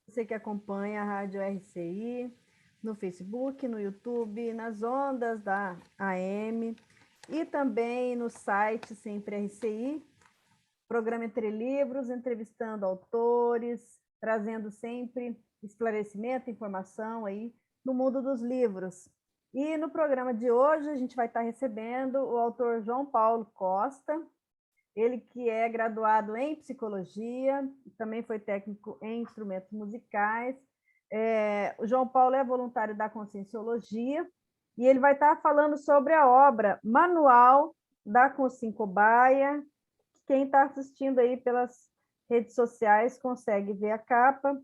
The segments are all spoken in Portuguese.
Você que acompanha a Rádio RCI no Facebook, no YouTube, nas ondas da AM e também no site Sempre RCI, programa Entre Livros, entrevistando autores, trazendo sempre esclarecimento, informação aí no mundo dos livros. E no programa de hoje a gente vai estar recebendo o autor João Paulo Costa, ele que é graduado em psicologia, também foi técnico em instrumentos musicais. O João Paulo é voluntário da Conscienciologia e ele vai estar falando sobre a obra Manual da Consciencobaia. Quem está assistindo aí pelas redes sociais consegue ver a capa.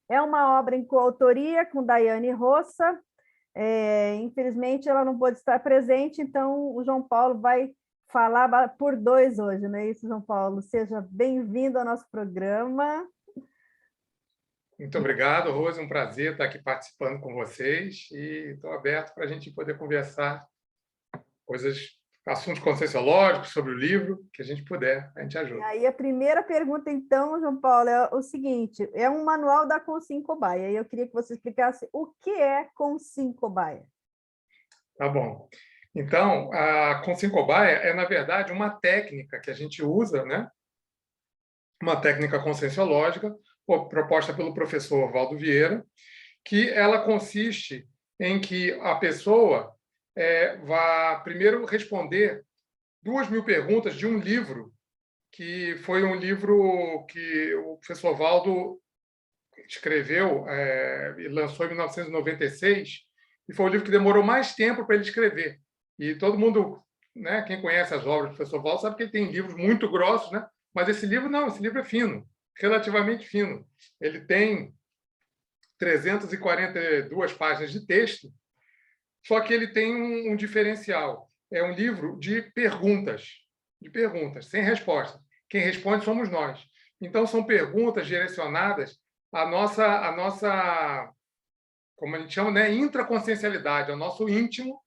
É uma obra em coautoria com Daiane Roça. Infelizmente, ela não pôde estar presente, então o João Paulo vai falar por dois hoje, não é isso, João Paulo? Seja bem-vindo ao nosso programa. Muito obrigado, Rose. Um prazer estar aqui participando com vocês e estou aberto para a gente poder conversar assuntos conscienciológicos sobre o livro, que a gente puder, a gente ajuda. E aí a primeira pergunta, então, João Paulo, é o seguinte, é um manual da Consciencobaia, e eu queria que você explicasse o que é Consciencobaia. Tá bom. Então, a Consciencobaia é, na verdade, uma técnica que a gente usa, né? Uma técnica conscienciológica proposta pelo professor Valdo Vieira, que ela consiste em que a pessoa vá primeiro responder 2.000 perguntas de um livro, que foi um livro que o professor Valdo escreveu e lançou em 1996, e foi o livro que demorou mais tempo para ele escrever. E todo mundo, né, quem conhece as obras do professor Valdo, sabe que ele tem livros muito grossos, né? Mas esse livro não, esse livro é fino, relativamente fino. Ele tem 342 páginas de texto, só que ele tem um diferencial. É um livro de perguntas, sem respostas. Quem responde somos nós. Então, são perguntas direcionadas à nossa como a gente chama, né, intraconsciencialidade, ao nosso íntimo.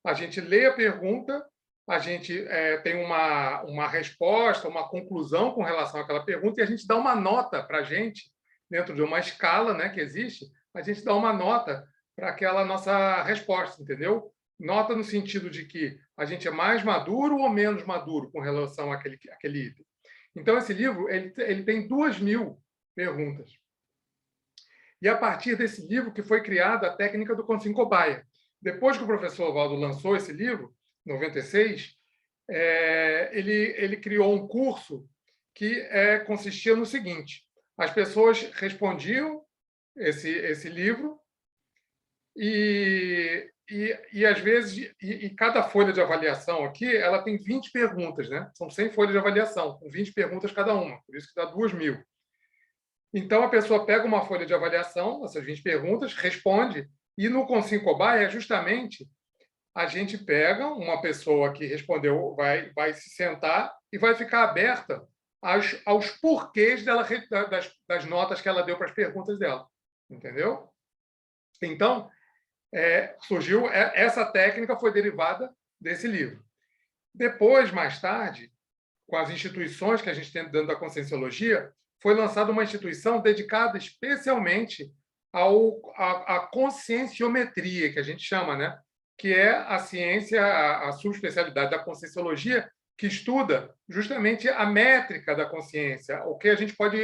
A gente lê a pergunta, a gente tem uma resposta, uma conclusão com relação àquela pergunta, e a gente dá uma nota para a gente, dentro de uma escala, né, que existe, a gente dá uma nota para aquela nossa resposta, entendeu? Nota no sentido de que a gente é mais maduro ou menos maduro com relação àquele item. Então, esse livro ele tem 2.000 perguntas. E a partir desse livro que foi criada a técnica do Consciencobaia. Depois que o professor Valdo lançou esse livro, em 96, ele criou um curso que consistia no seguinte: as pessoas respondiam esse livro e às vezes, cada folha de avaliação aqui, ela tem 20 perguntas, né? São 100 folhas de avaliação, com 20 perguntas cada uma, por isso que dá 2.000. Então, a pessoa pega uma folha de avaliação, essas 20 perguntas, responde, e no Consciencobaia, justamente, a gente pega uma pessoa que respondeu, vai se sentar e vai ficar aberta aos porquês das notas que ela deu para as perguntas dela. Entendeu? Então, surgiu essa técnica, foi derivada desse livro. Depois, mais tarde, com as instituições que a gente tem dentro da Conscienciologia, foi lançada uma instituição dedicada especialmente à conscienciometria, que a gente chama, né? Que é a ciência, a subespecialidade da Conscienciologia, que estuda justamente a métrica da consciência, o que a gente pode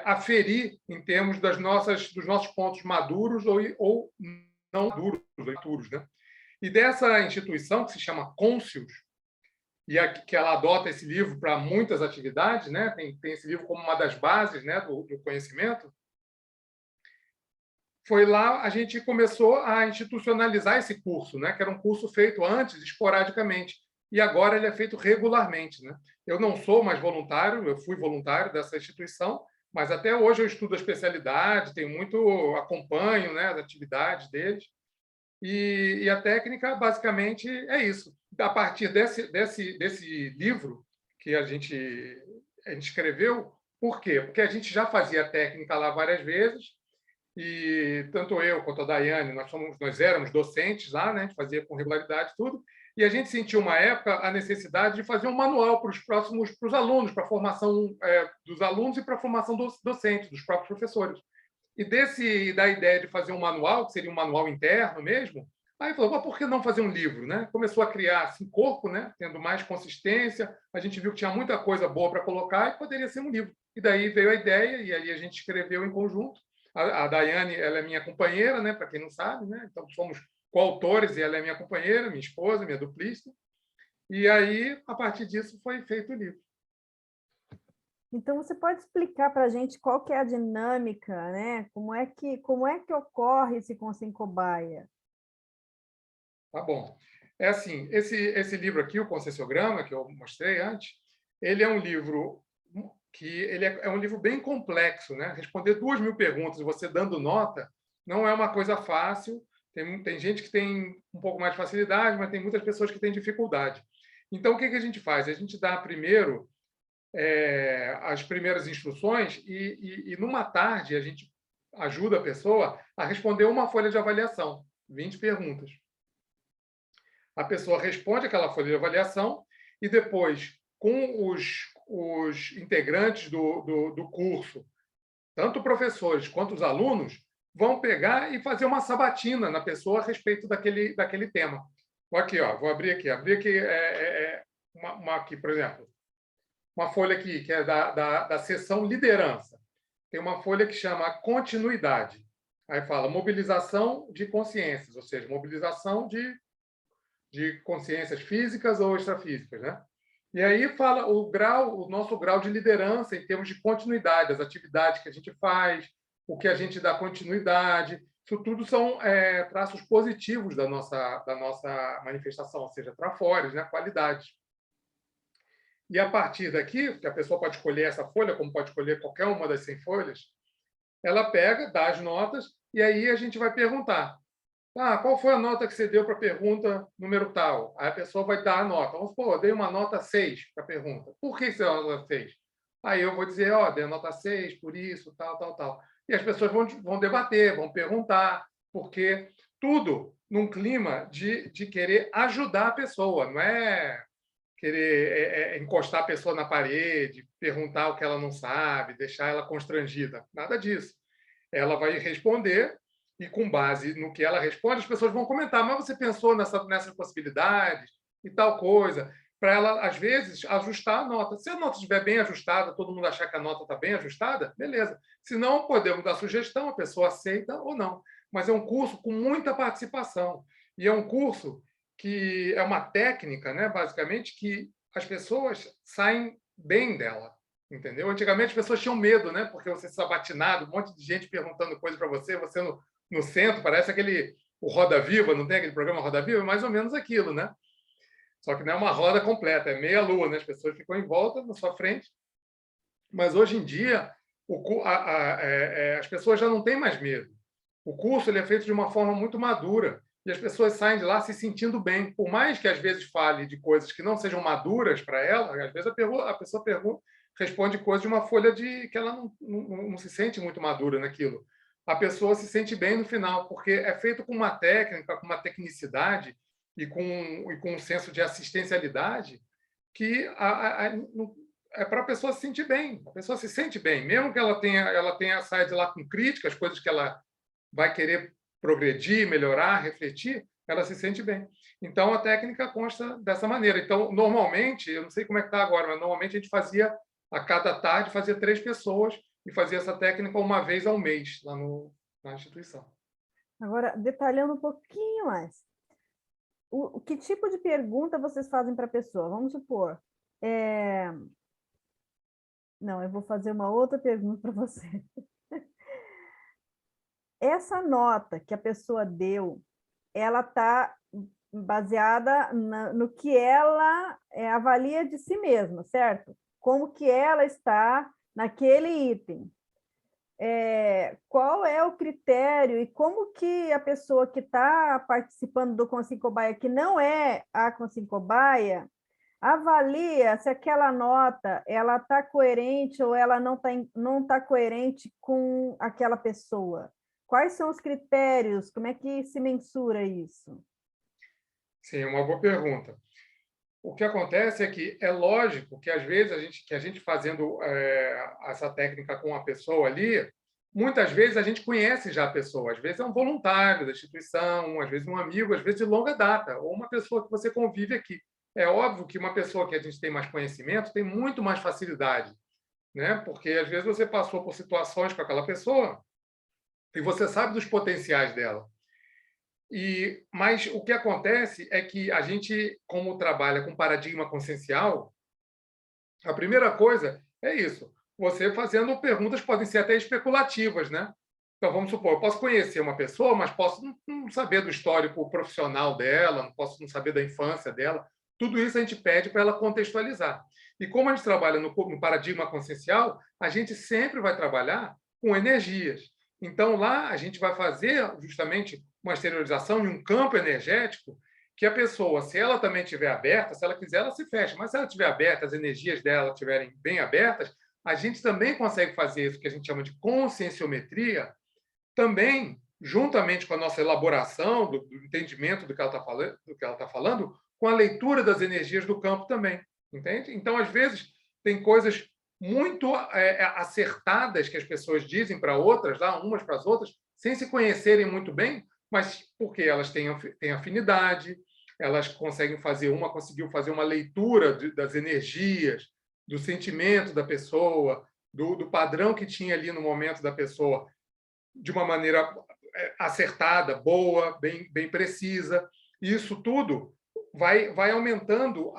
aferir em termos dos nossos pontos maduros ou não maduros, né? E dessa instituição, que se chama Conscius, e que ela adota esse livro para muitas atividades, né? Tem esse livro como uma das bases, né, do conhecimento. Foi lá a gente começou a institucionalizar esse curso, né, que era um curso feito antes esporadicamente, e agora ele é feito regularmente, né? Eu não sou mais voluntário, eu fui voluntário dessa instituição, mas até hoje eu estudo a especialidade, acompanho, né, as atividades deles, e a técnica basicamente é isso. A partir desse livro, que a gente escreveu. Por quê? Porque a gente já fazia a técnica lá várias vezes, e tanto eu quanto a Daiane, nós éramos docentes lá, né? A gente fazia com regularidade tudo, e a gente sentiu uma época a necessidade de fazer um manual para os alunos, para a formação dos alunos e para a formação dos docentes, dos próprios professores. E da ideia de fazer um manual, que seria um manual interno mesmo, aí falou, mas por que não fazer um livro? Né? Começou a criar assim, corpo, né? Tendo mais consistência, a gente viu que tinha muita coisa boa para colocar e poderia ser um livro. E daí veio a ideia, e aí a gente escreveu em conjunto. A Daiane, ela é minha companheira, né? Para quem não sabe, né? Então somos coautores, e ela é minha companheira, minha esposa, minha duplista. E aí, a partir disso, foi feito o livro. Então, você pode explicar para a gente qual que é a dinâmica, né? Como é que ocorre esse Consciência Tá bom. É assim, esse livro aqui, o Conscienciograma, que eu mostrei antes, ele é um livro é um livro bem complexo, né? Responder 2.000 perguntas, você dando nota, não é uma coisa fácil. Tem gente que tem um pouco mais de facilidade, mas tem muitas pessoas que têm dificuldade. Então, o que a gente faz? A gente dá primeiro as primeiras instruções e numa tarde, a gente ajuda a pessoa a responder uma folha de avaliação, 20 perguntas. A pessoa responde aquela folha de avaliação e depois, com os integrantes do curso, tanto professores quanto os alunos, vão pegar e fazer uma sabatina na pessoa a respeito daquele tema. Aqui, ó, vou abrir aqui. Aqui, por exemplo, uma folha aqui que é da seção liderança. Tem uma folha que chama continuidade. Aí fala mobilização de consciências, ou seja, mobilização de consciências físicas ou extrafísicas, né? E aí fala o nosso grau de liderança em termos de continuidade, as atividades que a gente faz, o que a gente dá continuidade. Isso tudo são traços positivos da nossa manifestação, ou seja, trafores, né? Qualidades. E a partir daqui, que a pessoa pode escolher essa folha, como pode escolher qualquer uma das 100 folhas, ela pega, dá as notas, e aí a gente vai perguntar: qual foi a nota que você deu para a pergunta número tal? Aí a pessoa vai dar a nota. Vamos supor, eu dei uma nota 6 para a pergunta. Por que você deu uma nota 6? Aí eu vou dizer, dei a nota 6 por isso, tal, tal, tal. E as pessoas vão debater, vão perguntar, porque tudo num clima de querer ajudar a pessoa, não é querer encostar a pessoa na parede, perguntar o que ela não sabe, deixar ela constrangida. Nada disso. Ela vai responder e, com base no que ela responde, as pessoas vão comentar, mas você pensou nessas possibilidades e tal coisa, para ela, às vezes, ajustar a nota. Se a nota estiver bem ajustada, todo mundo achar que a nota está bem ajustada, beleza. Se não, podemos dar sugestão, a pessoa aceita ou não. Mas é um curso com muita participação. E é um curso que é uma técnica, né, basicamente, que as pessoas saem bem dela. Entendeu? Antigamente as pessoas tinham medo, né? Porque você está batinado, um monte de gente perguntando coisa para você no centro, parece o Roda Viva, não tem aquele programa Roda Viva? É mais ou menos aquilo, né? Só que não é uma roda completa, é meia lua, né? As pessoas ficam em volta na sua frente. Mas hoje em dia, as pessoas já não têm mais medo. O curso ele é feito de uma forma muito madura e as pessoas saem de lá se sentindo bem. Por mais que às vezes fale de coisas que não sejam maduras para ela, às vezes a pessoa responde coisas de uma folha que ela não se sente muito madura naquilo. A pessoa se sente bem no final, porque é feito com uma técnica, com uma tecnicidade e com um senso de assistencialidade que é para a pessoa se sentir bem. A pessoa se sente bem, mesmo que ela saia de lá com críticas, coisas que ela vai querer progredir, melhorar, refletir, ela se sente bem. Então, a técnica consta dessa maneira. Então, normalmente, eu não sei como é que está agora, mas normalmente a gente fazia, a cada tarde, fazia 3 pessoas e fazia essa técnica uma vez ao mês lá na instituição. Agora, detalhando um pouquinho mais, que tipo de pergunta vocês fazem para a pessoa? Vamos supor, não, eu vou fazer uma outra pergunta para você. Essa nota que a pessoa deu, ela está baseada no que ela avalia de si mesma, certo? Como que ela está naquele item. Qual é o critério e como que a pessoa que está participando do Consciência Cobaia, que não é a Consciência Cobaia, avalia se aquela nota ela está coerente ou ela não tá coerente com aquela pessoa. Quais são os critérios? Como é que se mensura isso? Sim, é uma boa pergunta. O que acontece é que é lógico que às vezes a gente fazendo essa técnica com a pessoa ali, muitas vezes a gente conhece já a pessoa. Às vezes é um voluntário da instituição, às vezes um amigo, às vezes de longa data, ou uma pessoa que você convive aqui. É óbvio que uma pessoa que a gente tem mais conhecimento tem muito mais facilidade, né? Porque às vezes você passou por situações com aquela pessoa e você sabe dos potenciais dela. Mas o que acontece é que a gente, como trabalha com paradigma consciencial, a primeira coisa é isso. Você fazendo perguntas podem ser até especulativas, né? Então, vamos supor, eu posso conhecer uma pessoa, mas posso não saber do histórico profissional dela, não posso não saber da infância dela. Tudo isso a gente pede para ela contextualizar. E como a gente trabalha no paradigma consciencial, a gente sempre vai trabalhar com energias. Então, lá a gente vai fazer justamente uma exteriorização em um campo energético que a pessoa, se ela também estiver aberta, se ela quiser, ela se fecha. Mas se ela estiver aberta, as energias dela estiverem bem abertas, a gente também consegue fazer isso que a gente chama de conscienciometria, também, juntamente com a nossa elaboração do entendimento do que ela está falando, com a leitura das energias do campo também. Entende? Então, às vezes, tem coisas muito acertadas que as pessoas dizem para outras, lá, umas para as outras, sem se conhecerem muito bem, mas porque elas têm afinidade, elas conseguem fazer conseguiu fazer uma leitura das energias, do sentimento da pessoa, do padrão que tinha ali no momento da pessoa, de uma maneira acertada, boa, bem precisa. E isso tudo vai aumentando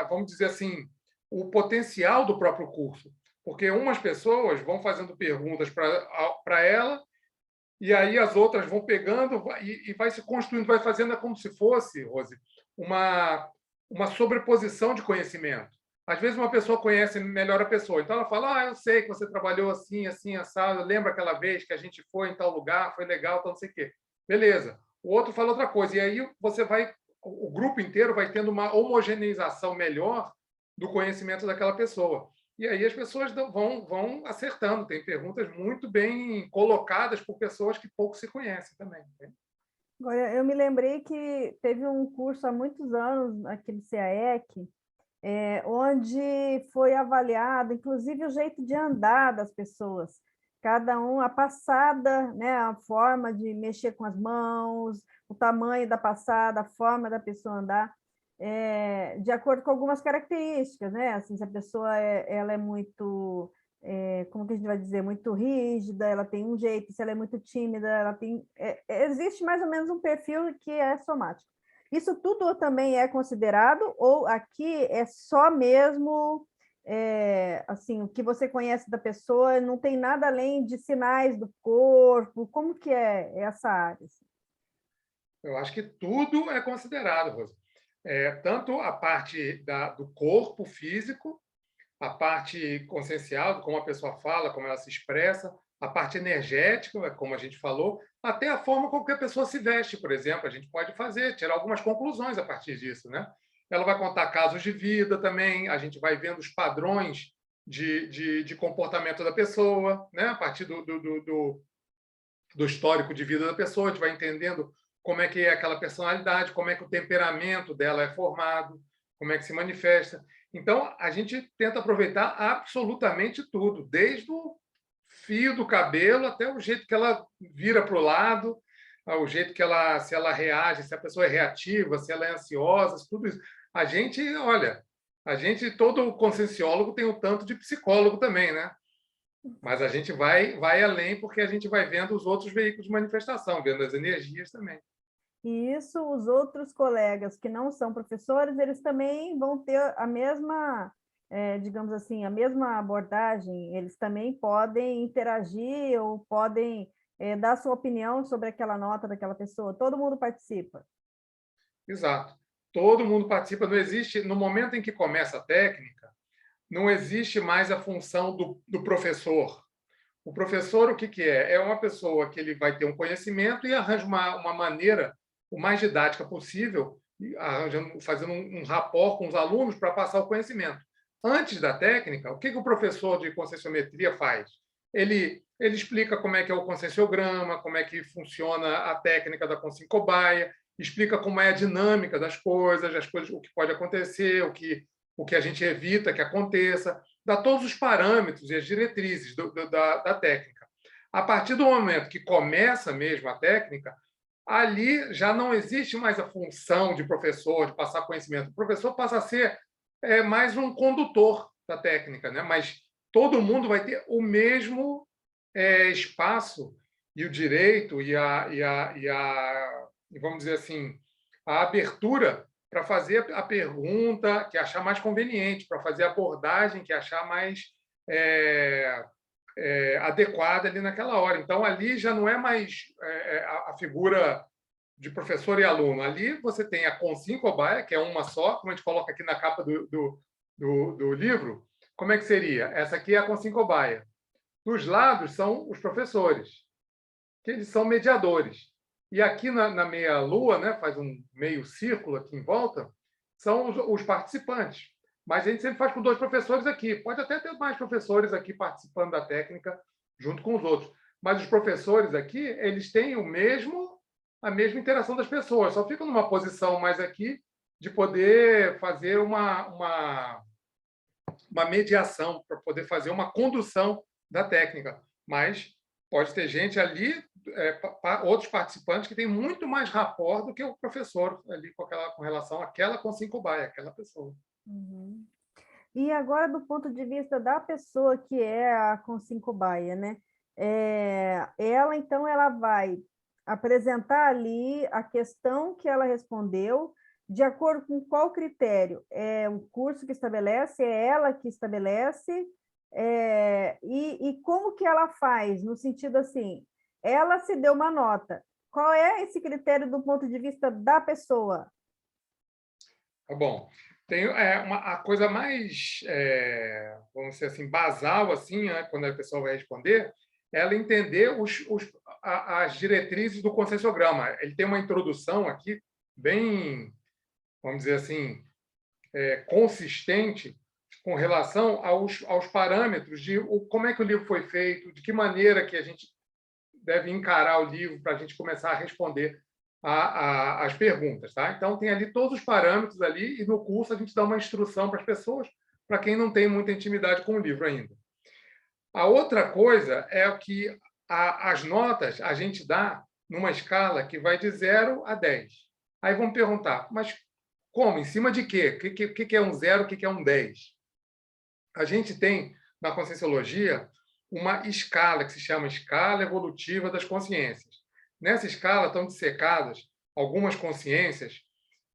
vamos dizer assim, o potencial do próprio curso. Porque umas pessoas vão fazendo perguntas para ela, e aí as outras vão pegando e vai se construindo, vai fazendo como se fosse, Rose, uma sobreposição de conhecimento. Às vezes uma pessoa conhece melhor a pessoa, então ela fala, eu sei que você trabalhou assim, assim, assado, lembra aquela vez que a gente foi em tal lugar, foi legal, tal, não sei o quê. Beleza. O outro fala outra coisa, e aí o grupo inteiro vai tendo uma homogeneização melhor do conhecimento daquela pessoa. E aí as pessoas vão acertando. Tem perguntas muito bem colocadas por pessoas que pouco se conhecem também. Agora, eu me lembrei que teve um curso há muitos anos aqui do CAEC, onde foi avaliado, inclusive, o jeito de andar das pessoas. Cada um, a passada, né, a forma de mexer com as mãos, o tamanho da passada, a forma da pessoa andar, de acordo com algumas características, né? Assim, se a pessoa ela é muito, como que a gente vai dizer, muito rígida, ela tem um jeito, se ela é muito tímida, ela tem... existe mais ou menos um perfil que é somático. Isso tudo também é considerado, ou aqui é só mesmo assim, o que você conhece da pessoa, não tem nada além de sinais do corpo? Como que é essa área? Eu acho que tudo é considerado, Rosa. Tanto a parte do corpo físico, a parte consciencial, como a pessoa fala, como ela se expressa, a parte energética, como a gente falou, até a forma como que a pessoa se veste, por exemplo. A gente pode tirar algumas conclusões a partir disso, né? Ela vai contar casos de vida também, a gente vai vendo os padrões de comportamento da pessoa, né? A partir do histórico de vida da pessoa, a gente vai entendendo como é que é aquela personalidade, como é que o temperamento dela é formado, como é que se manifesta. Então, a gente tenta aproveitar absolutamente tudo, desde o fio do cabelo até o jeito que ela vira para o lado, o jeito que se ela reage, se a pessoa é reativa, se ela é ansiosa, tudo isso. Olha, todo conscienciólogo tem um tanto de psicólogo também, né? Mas a gente vai além porque a gente vai vendo os outros veículos de manifestação, vendo as energias também. E isso, os outros colegas que não são professores, eles também vão ter a mesma, digamos assim, a mesma abordagem, eles também podem interagir ou podem dar sua opinião sobre aquela nota daquela pessoa, todo mundo participa. Exato. Todo mundo participa, não existe, no momento em que começa a técnica, não existe mais a função do professor. O professor, o que é? É uma pessoa que ele vai ter um conhecimento e arranja uma maneira o mais didática possível arranjando, fazendo um rapport com os alunos para passar o conhecimento. Antes da técnica, o que o professor de conscienciometria faz? Ele explica como é que é o conscienciograma, como é que funciona a técnica da consciência cobaia, explica como é a dinâmica das coisas, o que pode acontecer, o que a gente evita que aconteça, dá todos os parâmetros e as diretrizes da técnica. A partir do momento que começa mesmo a técnica, ali já não existe mais a função de professor, de passar conhecimento. O professor passa a ser mais um condutor da técnica, né? Mas todo mundo vai ter o mesmo espaço e o direito e vamos dizer assim, a abertura para fazer a pergunta que achar mais conveniente, para fazer a abordagem que achar mais adequada ali naquela hora. Então, ali já não é mais a figura de professor e aluno. Ali você tem a consciência cobaia, que é uma só, como a gente coloca aqui na capa do livro. Como é que seria? Essa aqui é a consciência cobaia. Dos lados são os professores, que eles são mediadores. E aqui na meia-lua, né, faz um meio círculo aqui em volta, são os participantes. Mas a gente sempre faz com 2 professores aqui. Pode até ter mais professores aqui participando da técnica junto com os outros. Mas os professores aqui, eles têm a mesma interação das pessoas. Só ficam numa posição mais aqui de poder fazer uma mediação, para poder fazer uma condução da técnica. Mas pode ter gente ali, outros participantes, que têm muito mais rapport do que o professor ali com relação àquela consciência cobaia, aquela pessoa. Uhum. E agora, do ponto de vista da pessoa que é a consciência cobaia, né? Ela, então, ela vai apresentar ali a questão que ela respondeu, de acordo com qual critério? É o curso que estabelece? É ela que estabelece? E como que ela faz? No sentido assim, ela se deu uma nota. Qual é esse critério do ponto de vista da pessoa? Tá bom. Tem a coisa mais, vamos dizer assim, basal, assim, né, quando a pessoa vai responder, é ela entender as diretrizes do conscienciograma. Ele tem uma introdução aqui bem, vamos dizer assim, consistente com relação aos parâmetros de como é que o livro foi feito, de que maneira que a gente deve encarar o livro para a gente começar a responder as perguntas. Tá? Então, tem ali todos os parâmetros ali e no curso a gente dá uma instrução para as pessoas, para quem não tem muita intimidade com o livro ainda. A outra coisa é que as notas a gente dá numa escala que vai de 0 a 10. Aí vão perguntar, mas como? Em cima de quê? O que é um 0? O que é um 10? A gente tem, na Conscienciologia, uma escala que se chama Escala Evolutiva das Consciências. Nessa escala estão dissecadas algumas consciências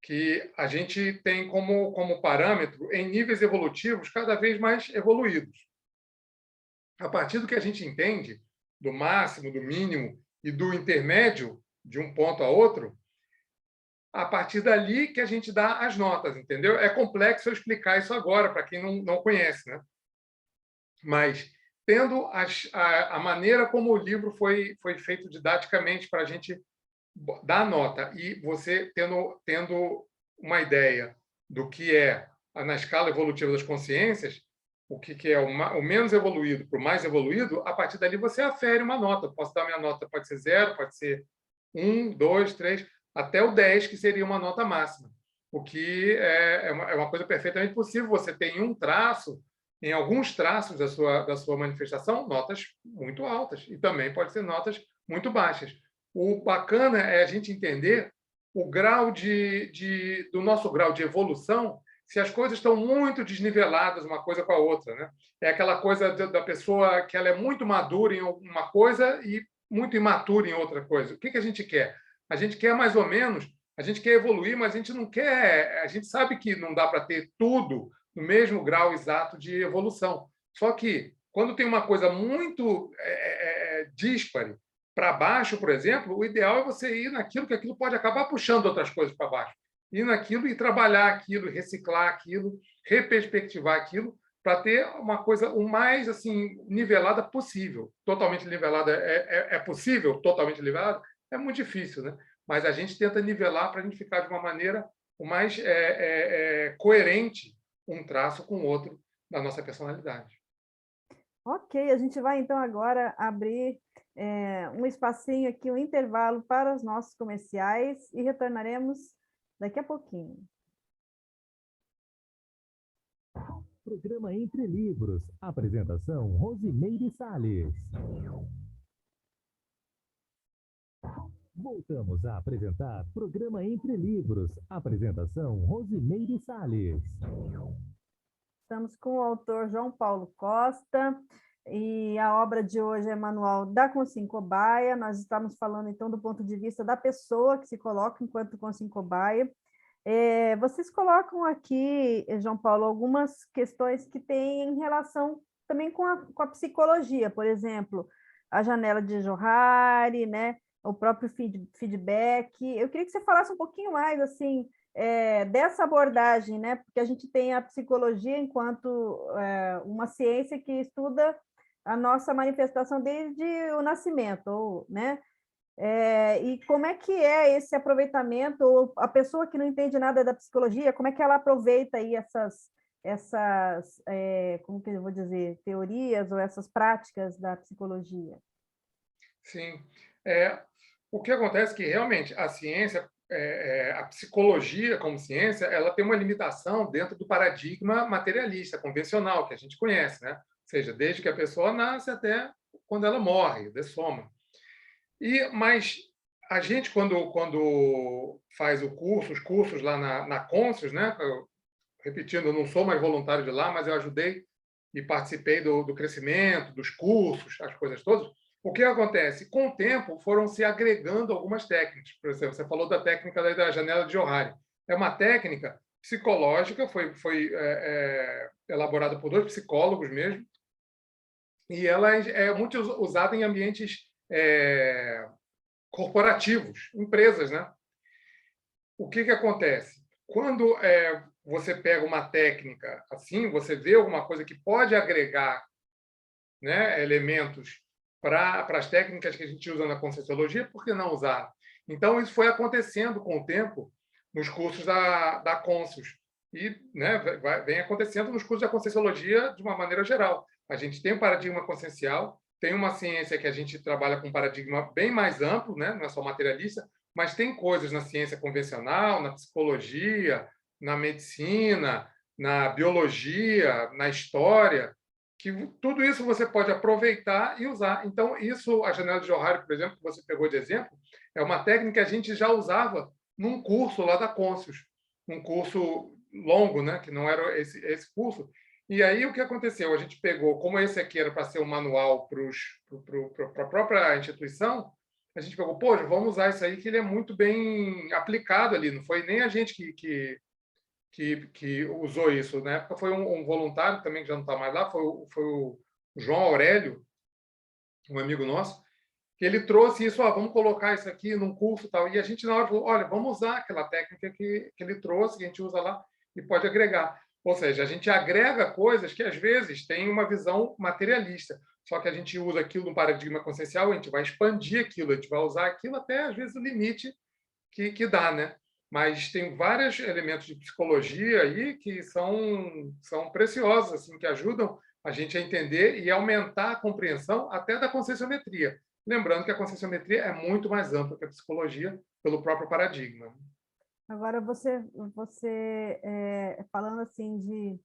que a gente tem como parâmetro em níveis evolutivos cada vez mais evoluídos. A partir do que a gente entende, do máximo, do mínimo e do intermédio, de um ponto a outro, a partir dali que a gente dá as notas, entendeu? É complexo eu explicar isso agora, para quem não conhece, né? Mas, tendo a maneira como o livro foi feito didaticamente para a gente dar nota, e você tendo uma ideia do que é, na escala evolutiva das consciências, o que é o menos evoluído para o mais evoluído, a partir dali você afere uma nota. Posso dar minha nota, pode ser 0, pode ser 1, 2, 3, até o 10, que seria uma nota máxima. O que é uma coisa perfeitamente possível. Você tem um traço, em alguns traços da sua manifestação, notas muito altas. E também pode ser notas muito baixas. O bacana é a gente entender o grau do nosso grau de evolução, se as coisas estão muito desniveladas uma coisa com a outra, né? É aquela coisa da pessoa que ela é muito madura em uma coisa e muito imatura em outra coisa. O que a gente quer? A gente quer mais ou menos, a gente quer evoluir, mas a gente não quer, a gente sabe que não dá para ter tudo no mesmo grau exato de evolução. Só que quando tem uma coisa muito díspare para baixo, por exemplo, o ideal é você ir naquilo que aquilo pode acabar puxando outras coisas para baixo. Ir naquilo e trabalhar aquilo, reciclar aquilo, reperspectivar aquilo, para ter uma coisa o mais assim nivelada possível. Totalmente nivelada é possível? Totalmente nivelada? É muito difícil, né? Mas a gente tenta nivelar para a gente ficar de uma maneira o mais coerente um traço com o outro da nossa personalidade. Ok, a gente vai então agora abrir um espacinho aqui, um intervalo para os nossos comerciais e retornaremos daqui a pouquinho. Programa Entre Livros. Apresentação Rosimeire Salles. Voltamos a apresentar Programa Entre Livros. Apresentação Rosimeire Salles. Estamos com o autor João Paulo Costa e a obra de hoje é Manual da Consim Cobaia. Nós estamos falando então do ponto de vista da pessoa que se coloca enquanto Consim Cobaia. Vocês colocam aqui, João Paulo, algumas questões que têm relação também com a psicologia, por exemplo, a janela de Johari, né? O próprio feedback. Eu queria que você falasse um pouquinho mais assim dessa abordagem, né? Porque a gente tem a psicologia enquanto uma ciência que estuda a nossa manifestação desde o nascimento, né? E como é que é esse aproveitamento, ou a pessoa que não entende nada da psicologia, como é que ela aproveita aí como que eu vou dizer, teorias ou essas práticas da psicologia? Sim. O que acontece é que, realmente, a ciência, a psicologia como ciência, ela tem uma limitação dentro do paradigma materialista, convencional, que a gente conhece, né? Ou seja, desde que a pessoa nasce até quando ela morre, dessoma. Mas a gente, quando faz os cursos lá na Consus, né? Repetindo, eu não sou mais voluntário de lá, mas eu ajudei e participei do crescimento, dos cursos, as coisas todas. O que acontece? Com o tempo, foram se agregando algumas técnicas. Por exemplo, você falou da técnica da janela de Johari. É uma técnica psicológica, foi elaborada por 2 psicólogos mesmo, e ela é muito usada em ambientes corporativos, empresas, né? O que acontece? Quando você pega uma técnica assim, você vê alguma coisa que pode agregar, né, elementos para as técnicas que a gente usa na Conscienciologia, por que não usar? Então, isso foi acontecendo com o tempo nos cursos da Conscius. E, né, vem acontecendo nos cursos da Conscienciologia de uma maneira geral. A gente tem um paradigma consciencial, tem uma ciência que a gente trabalha com um paradigma bem mais amplo, né, não é só materialista, mas tem coisas na ciência convencional, na psicologia, na medicina, na biologia, na história, que tudo isso você pode aproveitar e usar. Então, isso, a janela de Johari, por exemplo, que você pegou de exemplo, é uma técnica que a gente já usava num curso lá da Conscius, um curso longo, né, que não era esse curso. E aí, o que aconteceu? A gente pegou, como esse aqui era para ser um manual para a própria instituição, a gente pegou, poxa, vamos usar isso aí, que ele é muito bem aplicado ali. Não foi nem a gente que usou isso. Na época foi um voluntário também, que já não está mais lá, foi o João Aurélio, um amigo nosso, que ele trouxe isso, vamos colocar isso aqui num curso e tal. E a gente, na hora, falou, olha, vamos usar aquela técnica que ele trouxe, que a gente usa lá, e pode agregar. Ou seja, a gente agrega coisas que, às vezes, têm uma visão materialista. Só que a gente usa aquilo no paradigma consciencial, a gente vai expandir aquilo, a gente vai usar aquilo até, às vezes, o limite que dá, né? Mas tem vários elementos de psicologia aí que são preciosos, assim, que ajudam a gente a entender e aumentar a compreensão até da conscienciometria. Lembrando que a conscienciometria é muito mais ampla que a psicologia pelo próprio paradigma. Agora, você falando assim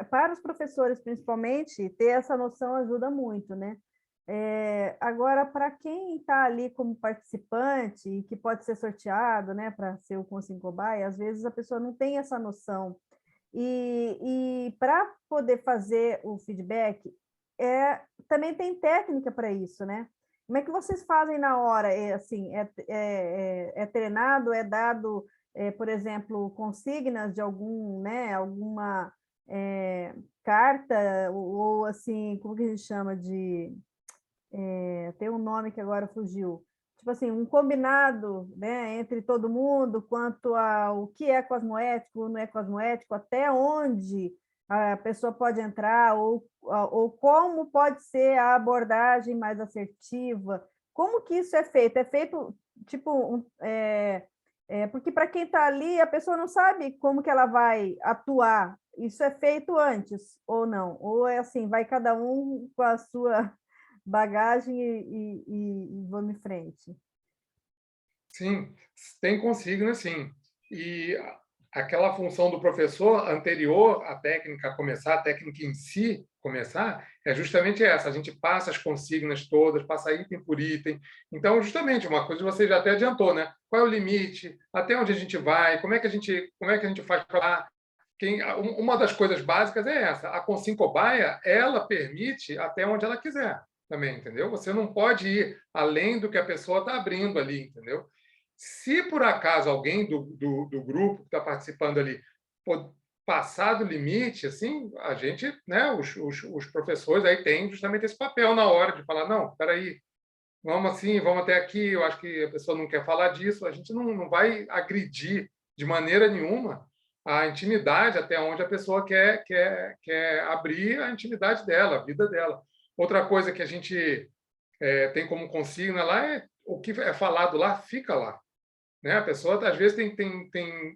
para os professores, principalmente, ter essa noção ajuda muito, né? Agora, para quem está ali como participante e que pode ser sorteado, né, para ser o Consim Cobaia, às vezes a pessoa não tem essa noção. E para poder fazer o feedback, também tem técnica para isso, né? Como é que vocês fazem na hora? Treinado, é dado, por exemplo, consignas de alguma carta, ou assim, como que a gente chama tem um nome que agora fugiu, tipo assim, um combinado, né, entre todo mundo quanto ao que é cosmoético, não é cosmoético, até onde a pessoa pode entrar, ou como pode ser a abordagem mais assertiva, como que isso é feito? É feito, tipo, Porque para quem está ali, a pessoa não sabe como que ela vai atuar. Isso é feito antes ou não? Ou é assim, vai cada um com a sua bagagem e vamos em frente? Sim, tem consigna, sim. E aquela função do professor anterior à técnica começar, a técnica em si começar, é justamente essa. A gente passa as consignas todas, passa item por item. Então, justamente, uma coisa você já até adiantou, né? Qual é o limite? Até onde a gente vai? Como é que a gente faz para uma das coisas básicas é essa. A consim cobaia, ela permite até onde ela quiser também, entendeu? Você não pode ir além do que a pessoa está abrindo ali, entendeu? Se por acaso alguém do grupo que está participando ali passar do limite, assim, a gente, né, os professores aí têm justamente esse papel na hora de falar, não, espera aí, vamos assim, vamos até aqui, eu acho que a pessoa não quer falar disso, a gente não vai agredir de maneira nenhuma a intimidade até onde a pessoa quer abrir a intimidade dela, a vida dela. Outra coisa que a gente tem como consigna lá é o que é falado lá, fica lá. Né? A pessoa, às vezes, tem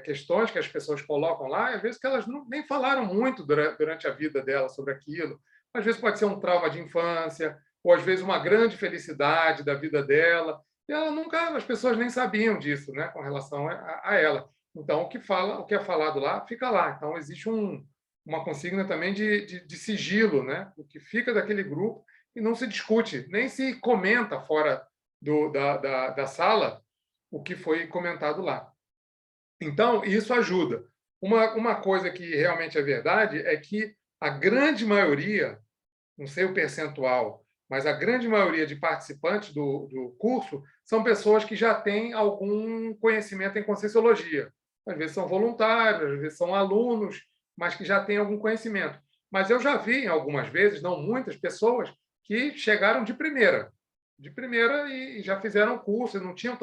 questões que as pessoas colocam lá, e às vezes que elas nem falaram muito durante a vida dela sobre aquilo. Às vezes pode ser um trauma de infância, ou às vezes uma grande felicidade da vida dela. E ela nunca, as pessoas nem sabiam disso, né, com relação a ela. Então, o que é falado lá, fica lá. Então, existe uma consigna também de sigilo, né? O que fica daquele grupo e não se discute, nem se comenta fora da sala o que foi comentado lá. Então, isso ajuda. Uma coisa que realmente é verdade é que a grande maioria, não sei o percentual, mas a grande maioria de participantes do curso são pessoas que já têm algum conhecimento em Conscienciologia. Às vezes são voluntários, às vezes são alunos, mas que já têm algum conhecimento. Mas eu já vi, algumas vezes, não muitas, pessoas que chegaram de primeira e já fizeram curso, não tinham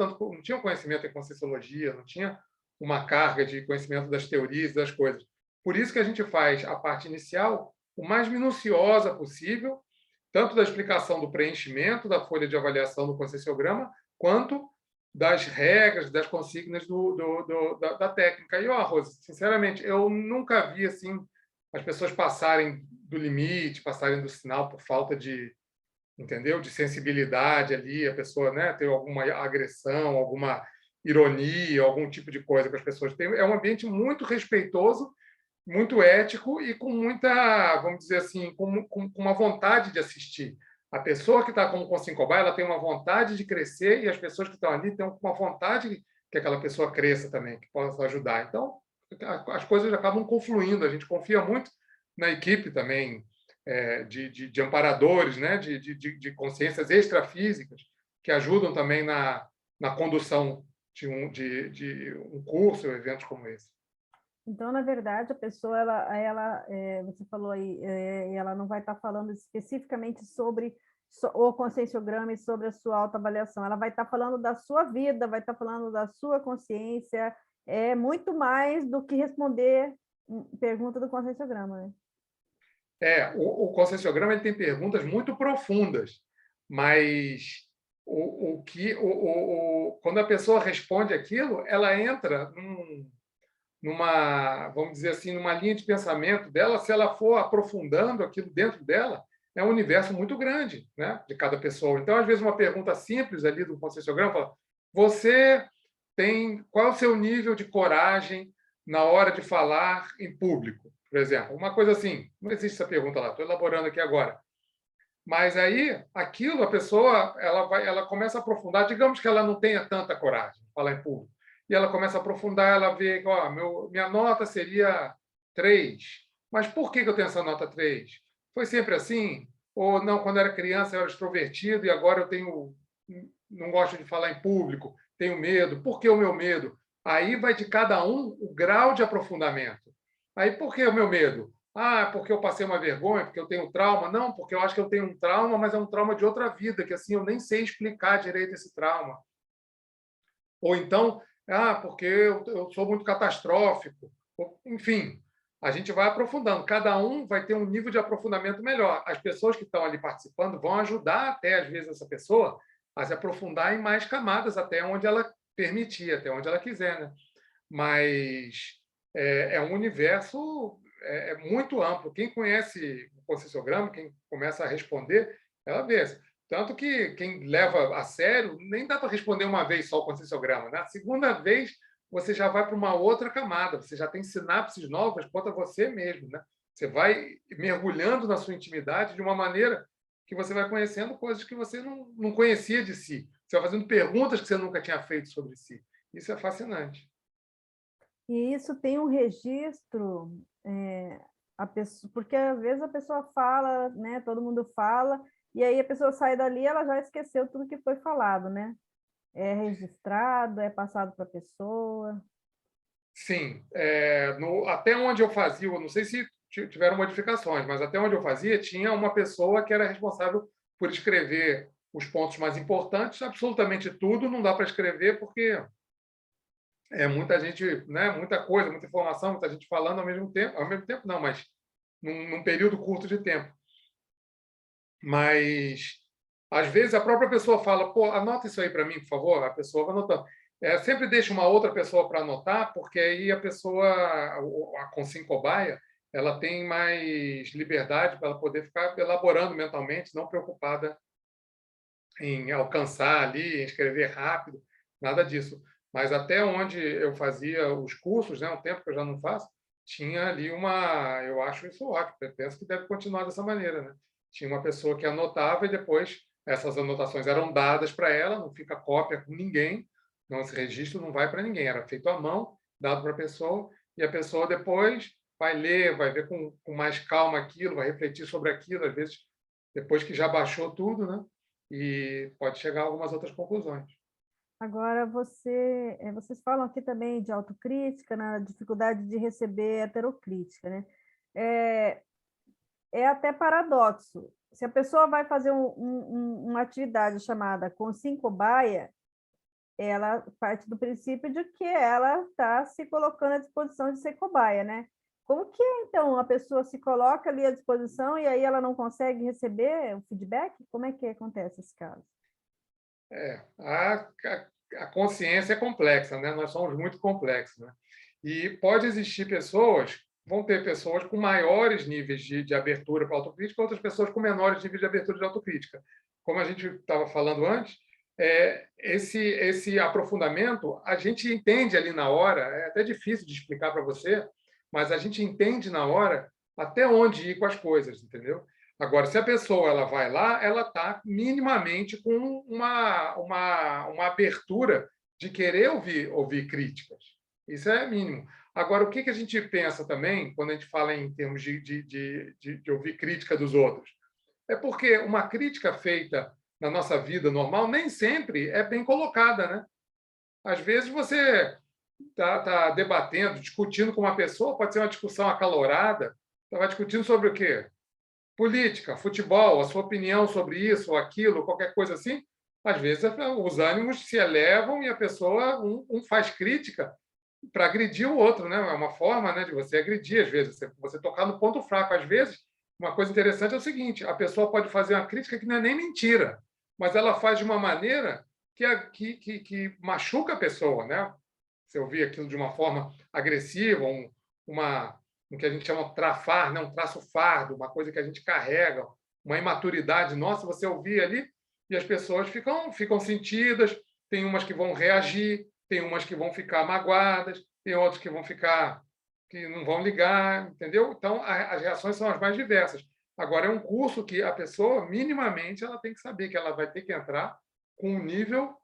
conhecimento em Conscienciologia, não tinha uma carga de conhecimento das teorias, das coisas. Por isso que a gente faz a parte inicial o mais minuciosa possível, tanto da explicação do preenchimento da folha de avaliação do conscienciograma, quanto das regras, das consignas da técnica. E, Rose, sinceramente, eu nunca vi assim as pessoas passarem do limite, passarem do sinal por falta de, entendeu? De sensibilidade ali, a pessoa, né, ter alguma agressão, alguma ironia, algum tipo de coisa que as pessoas têm. É um ambiente muito respeitoso, muito ético e com muita, vamos dizer assim, com uma vontade de assistir. A pessoa que está como Consim Cobaia, ela tem uma vontade de crescer e as pessoas que estão ali têm uma vontade que aquela pessoa cresça também, que possa ajudar. Então, as coisas acabam confluindo. A gente confia muito na equipe também de amparadores, né? de consciências extrafísicas que ajudam também na condução de um curso, eventos como esse. Então, na verdade, a pessoa, você falou aí, ela não vai estar falando especificamente sobre o conscienciograma e sobre a sua autoavaliação, ela vai estar falando da sua vida, vai estar falando da sua consciência, é muito mais do que responder pergunta do conscienciograma, né? O conscienciograma ele tem perguntas muito profundas, mas quando a pessoa responde aquilo, ela entra numa, vamos dizer assim, numa linha de pensamento dela, se ela for aprofundando aquilo dentro dela, é um universo muito grande, né, de cada pessoa. Então, às vezes, uma pergunta simples ali do conscienciograma fala: qual é o seu nível de coragem na hora de falar em público, por exemplo? Uma coisa assim, não existe essa pergunta lá, estou elaborando aqui agora. Mas aí, aquilo, a pessoa, ela começa a aprofundar, digamos que ela não tenha tanta coragem de falar em público, e ela começa a aprofundar, ela vê que minha nota seria 3. Mas por que eu tenho essa nota 3? Foi sempre assim? Ou não, quando eu era criança eu era extrovertido e agora não gosto de falar em público, tenho medo. Por que o meu medo? Aí vai de cada um o grau de aprofundamento. Aí por que o meu medo? Porque eu passei uma vergonha, porque eu tenho trauma. Não, porque eu acho que eu tenho um trauma, mas é um trauma de outra vida, que assim eu nem sei explicar direito esse trauma. Ou então, porque eu sou muito catastrófico. Enfim, a gente vai aprofundando. Cada um vai ter um nível de aprofundamento melhor. As pessoas que estão ali participando vão ajudar até, às vezes, essa pessoa a se aprofundar em mais camadas, até onde ela permitir, até onde ela quiser, né? Mas é um universo muito amplo. Quem conhece o conscienciograma, quem começa a responder, ela vê. Tanto que quem leva a sério, nem dá para responder uma vez só o conscienciograma. Na segunda vez, você já vai para uma outra camada, você já tem sinapses novas contra você mesmo, né? Você vai mergulhando na sua intimidade de uma maneira que você vai conhecendo coisas que você não conhecia de si. Você vai fazendo perguntas que você nunca tinha feito sobre si. Isso é fascinante. E isso tem um registro, a pessoa, porque às vezes a pessoa fala, né? Todo mundo fala, e aí a pessoa sai dali, ela já esqueceu tudo que foi falado, né? É registrado, é passado para a pessoa. Sim, até onde eu fazia, eu não sei se tiveram modificações, mas até onde eu fazia, tinha uma pessoa que era responsável por escrever os pontos mais importantes. Absolutamente tudo não dá para escrever, porque é muita gente, né, muita coisa, muita informação, muita gente falando ao mesmo tempo não, mas num período curto de tempo. Mas às vezes a própria pessoa fala, pô, anota isso aí para mim, por favor. A pessoa vai anotando. Sempre deixa uma outra pessoa para anotar, porque aí a pessoa, a consciência cobaia, ela tem mais liberdade para ela poder ficar elaborando mentalmente, não preocupada em alcançar ali, em escrever rápido, nada disso. Mas até onde eu fazia os cursos, né, um tempo que eu já não faço, tinha ali eu acho isso ótimo, eu penso que deve continuar dessa maneira, né? Tinha uma pessoa que anotava e depois essas anotações eram dadas para ela, não fica cópia com ninguém, não, esse registro não vai para ninguém, era feito à mão, dado para a pessoa, e a pessoa depois vai ler, vai ver com mais calma aquilo, vai refletir sobre aquilo, às vezes depois que já baixou tudo, né? E pode chegar a algumas outras conclusões. Agora, vocês falam aqui também de autocrítica, na dificuldade de receber heterocrítica, né? É, é até paradoxo. Se a pessoa vai fazer uma atividade chamada consciência cobaia, ela parte do princípio de que ela está se colocando à disposição de ser cobaia, né? Como que, então, a pessoa se coloca ali à disposição e aí ela não consegue receber o feedback? Como é que acontece esse caso? A consciência é complexa, né? Nós somos muito complexos, né? E pode existir pessoas, vão ter pessoas com maiores níveis de abertura para autocrítica, outras pessoas com menores níveis de abertura de autocrítica. Como a gente estava falando antes, esse aprofundamento a gente entende ali na hora, é até difícil de explicar para você, mas a gente entende na hora até onde ir com as coisas, entendeu? Agora, se a pessoa ela vai lá, ela está minimamente com uma abertura de querer ouvir críticas. Isso é mínimo. Agora, o que a gente pensa também, quando a gente fala em termos de ouvir crítica dos outros? É porque uma crítica feita na nossa vida normal nem sempre é bem colocada, né? Às vezes você está debatendo, discutindo com uma pessoa, pode ser uma discussão acalorada, estava discutindo sobre o quê? Política, futebol, a sua opinião sobre isso ou aquilo, qualquer coisa assim, às vezes os ânimos se elevam e a pessoa um faz crítica para agredir o outro, né? É uma forma, né, de você agredir às vezes, você tocar no ponto fraco. Às vezes, uma coisa interessante é o seguinte: a pessoa pode fazer uma crítica que não é nem mentira, mas ela faz de uma maneira que machuca a pessoa, né? Você ouvir aquilo de uma forma agressiva, o que a gente chama de trafar, né? Um traço fardo, uma coisa que a gente carrega, uma imaturidade nossa, você ouvir ali e as pessoas ficam sentidas, tem umas que vão reagir, tem umas que vão ficar magoadas, tem outras que não vão ligar, entendeu? Então, as reações são as mais diversas. Agora, é um curso que a pessoa, minimamente, ela tem que saber que ela vai ter que entrar com um nível,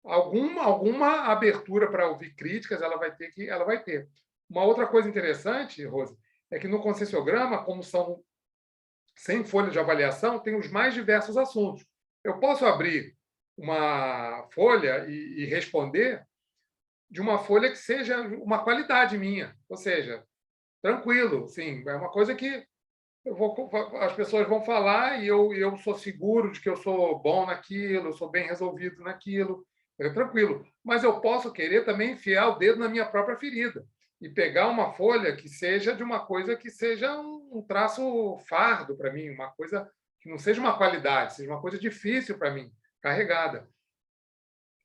alguma abertura para ouvir críticas, ela vai ter. Uma outra coisa interessante, Rose, é que no conscienciograma, como são 100 folhas de avaliação, tem os mais diversos assuntos. Eu posso abrir uma folha e responder de uma folha que seja uma qualidade minha, ou seja, tranquilo, sim, é uma coisa que as pessoas vão falar e eu sou seguro de que eu sou bom naquilo, eu sou bem resolvido naquilo, é tranquilo. Mas eu posso querer também enfiar o dedo na minha própria ferida e pegar uma folha que seja de uma coisa que seja um traço fardo para mim, uma coisa que não seja uma qualidade, seja uma coisa difícil para mim, carregada.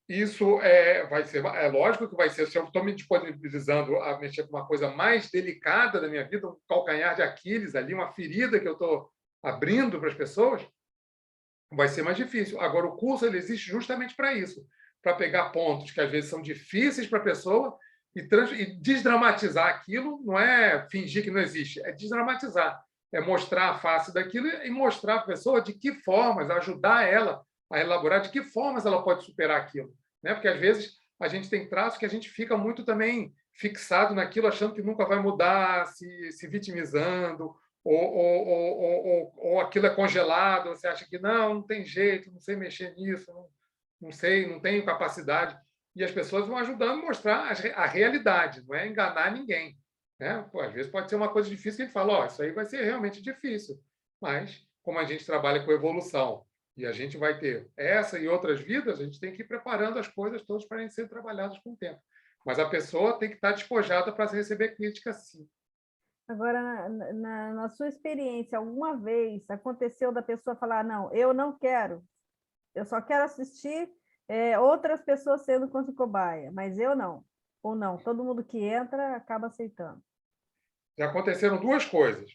isso vai ser, é lógico que vai ser, se eu estou me disponibilizando a mexer com uma coisa mais delicada da minha vida, um calcanhar de Aquiles ali, uma ferida que eu estou abrindo para as pessoas, vai ser mais difícil. Agora, o curso ele existe justamente para isso, para pegar pontos que às vezes são difíceis para a pessoa e desdramatizar aquilo, não é fingir que não existe, é desdramatizar, é mostrar a face daquilo e mostrar para a pessoa de que formas, ajudar ela a elaborar de que formas ela pode superar aquilo. Né? Porque às vezes a gente tem traços que a gente fica muito também fixado naquilo, achando que nunca vai mudar, se vitimizando, ou aquilo é congelado, você acha que não tem jeito, não sei mexer nisso, não sei, não tenho capacidade. E as pessoas vão ajudando a mostrar a realidade, não é enganar ninguém. Né? Pô, às vezes pode ser uma coisa difícil que a gente fala, isso aí vai ser realmente difícil. Mas, como a gente trabalha com evolução e a gente vai ter essa e outras vidas, a gente tem que ir preparando as coisas todas para serem trabalhadas com o tempo. Mas a pessoa tem que estar despojada para receber crítica, sim. Agora, na sua experiência, alguma vez aconteceu da pessoa falar, não, eu não quero, eu só quero assistir outras pessoas sendo contra cobaia, mas eu não. Ou não, todo mundo que entra acaba aceitando. Já aconteceram duas coisas.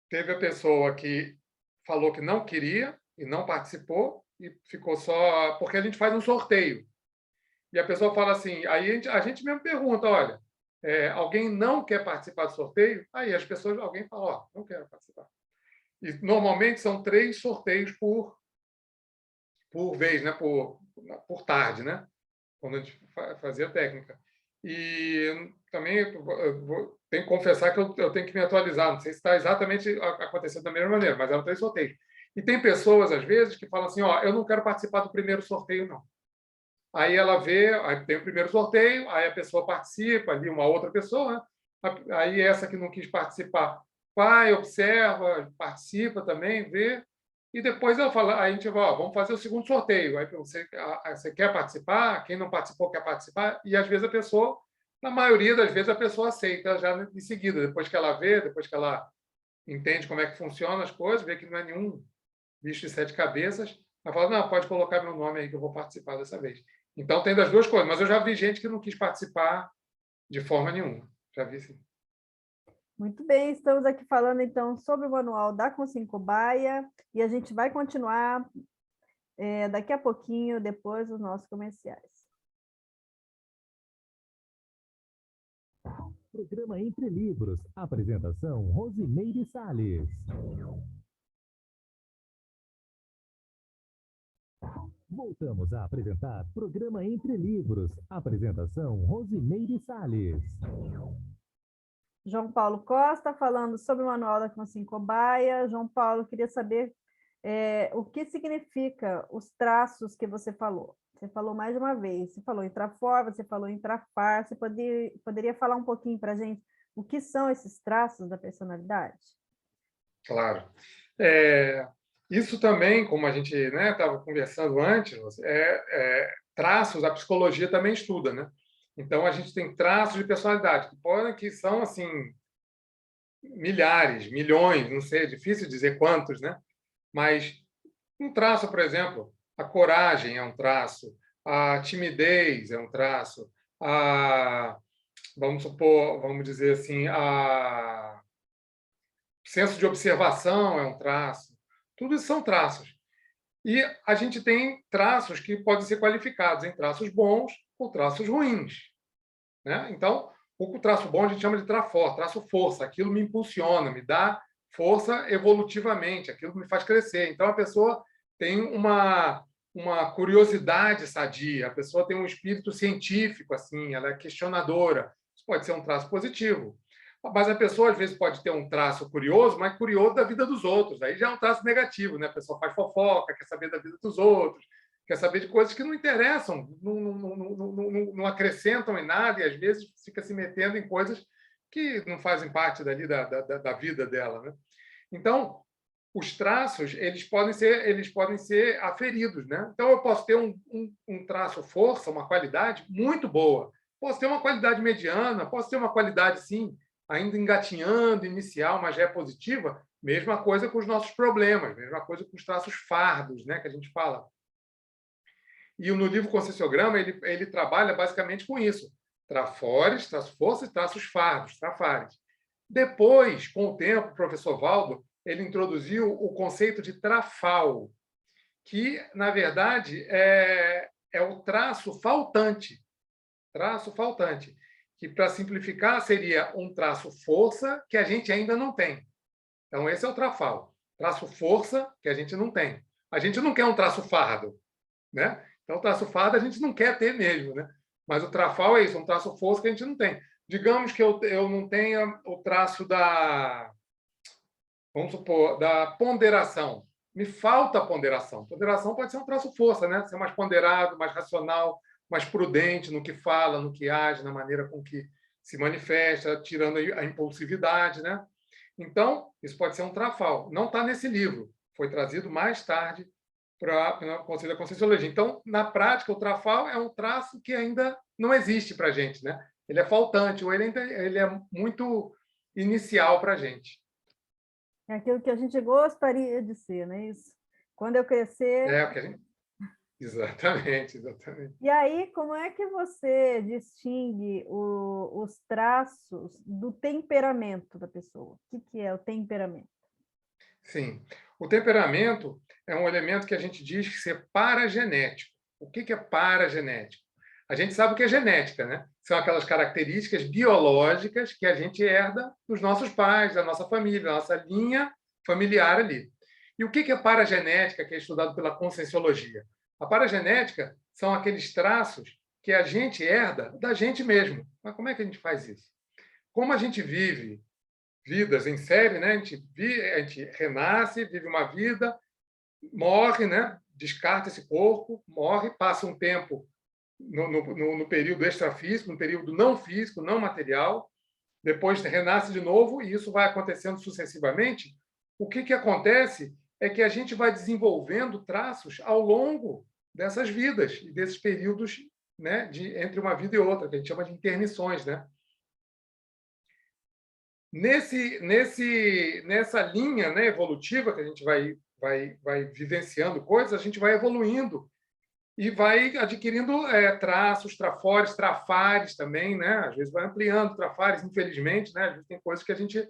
Teve a pessoa que falou que não queria e não participou e ficou só... Porque a gente faz um sorteio. E a pessoa fala assim, aí a gente mesmo pergunta, olha, alguém não quer participar do sorteio? Aí as pessoas, alguém fala, não quero participar. E normalmente são 3 sorteios por vez, né? por tarde, né? Quando a gente fazia técnica. E também tenho que confessar que eu tenho que me atualizar. Não sei se está exatamente acontecendo da mesma maneira, mas eram 3 sorteios. E tem pessoas, às vezes, que falam assim, eu não quero participar do primeiro sorteio, não. Aí ela vê, aí tem o primeiro sorteio, aí a pessoa participa, ali uma outra pessoa, né? Aí essa que não quis participar vai, observa, participa também, vê, e depois ela fala, aí a gente vai, vamos fazer o segundo sorteio. Aí você quer participar? Quem não participou quer participar? E às vezes a pessoa, na maioria das vezes, a pessoa aceita já em seguida, depois que ela vê, depois que ela entende como é que funcionam as coisas, vê que não é nenhum bicho de 7 cabeças, ela fala, não, pode colocar meu nome aí que eu vou participar dessa vez. Então tem das duas coisas, mas eu já vi gente que não quis participar de forma nenhuma. Já vi sim. Muito bem, estamos aqui falando então sobre o manual da Consim Cobaia e a gente vai continuar daqui a pouquinho, depois dos nossos comerciais. Programa Entre Livros. Apresentação Rosimeire Salles. Voltamos a apresentar Programa Entre Livros. Apresentação Rosimeire Salles. João Paulo Costa falando sobre o manual da Consim Cobaia. João Paulo, queria saber o que significa os traços que você falou. Você falou mais de uma vez, você falou intrafor, você falou intrafar, você poderia falar um pouquinho para a gente o que são esses traços da personalidade? Claro. Isso também, como a gente estava conversando antes, traços, a psicologia também estuda, né? Então, a gente tem traços de personalidade, que são, assim, milhares, milhões, não sei, é difícil dizer quantos, né? Mas um traço, por exemplo, a coragem é um traço, a timidez é um traço, vamos supor, vamos dizer assim, a senso de observação é um traço. Tudo isso são traços. E a gente tem traços que podem ser qualificados em traços bons ou traços ruins. Né? Então, o traço bom a gente chama de trafor, traço força. Aquilo me impulsiona, me dá força evolutivamente, aquilo me faz crescer. Então, a pessoa tem uma curiosidade sadia, a pessoa tem um espírito científico, assim, ela é questionadora. Isso pode ser um traço positivo. Mas a pessoa, às vezes, pode ter um traço curioso, mas curioso da vida dos outros. Aí já é um traço negativo, né? A pessoa faz fofoca, quer saber da vida dos outros, quer saber de coisas que não interessam, não acrescentam em nada, e às vezes fica se metendo em coisas que não fazem parte dali da vida dela. Né? Então, os traços eles podem ser aferidos. Né? Então, eu posso ter um traço força, uma qualidade muito boa. Posso ter uma qualidade mediana, posso ter uma qualidade, sim, ainda engatinhando, inicial, mas já é positiva. Mesma coisa com os nossos problemas, mesma coisa com os traços fardos, né, que a gente fala. E no livro Conscienciograma, ele trabalha basicamente com isso. Trafores, traço-força e traços fardos, trafares. Depois, com o tempo, o professor Valdo, ele introduziu o conceito de trafal, que, na verdade, é o traço faltante. Traço faltante, que, para simplificar, seria um traço força que a gente ainda não tem. Então, esse é o trafal. Traço força que a gente não tem. A gente não quer um traço fardo, né? Então, o traço fardo a gente não quer ter mesmo, né? Mas o trafal é isso, um traço força que a gente não tem. Digamos que eu não tenha o traço vamos supor, da ponderação. Me falta ponderação. Ponderação pode ser um traço força, né? Ser mais ponderado, mais racional, mais prudente no que fala, no que age, na maneira com que se manifesta, tirando a impulsividade, né? Então, isso pode ser um trafal. Não está nesse livro. Foi trazido mais tarde para o Conselho da Conscienciologia. Então, na prática, o trafal é um traço que ainda não existe para a gente, né? Ele é faltante, ou ele é muito inicial para a gente. É aquilo que a gente gostaria de ser, não é isso? Quando eu crescer... É o que a gente... Exatamente, exatamente. E aí, como é que você distingue os traços do temperamento da pessoa? O que é o temperamento? Sim. O temperamento é um elemento que a gente diz que é paragenético. O que é paragenético? A gente sabe o que é genética, né? São aquelas características biológicas que a gente herda dos nossos pais, da nossa família, da nossa linha familiar ali. E o que é paragenética, que é estudado pela Conscienciologia? A paragenética são aqueles traços que a gente herda da gente mesmo. Mas como é que a gente faz isso? Como a gente vive vidas em série, né? A gente renasce, vive uma vida, morre, né? Descarta esse corpo, morre, passa um tempo no período extrafísico, no período não físico, não material, depois renasce de novo, e isso vai acontecendo sucessivamente. O que acontece é que a gente vai desenvolvendo traços ao longo dessas vidas e desses períodos, né, entre uma vida e outra, que a gente chama de internições, né? Nessa linha, né, evolutiva que a gente vai vivenciando coisas, a gente vai evoluindo e vai adquirindo traços, trafores, trafares também, né? Às vezes vai ampliando trafares, infelizmente, né? Às vezes tem coisas que a gente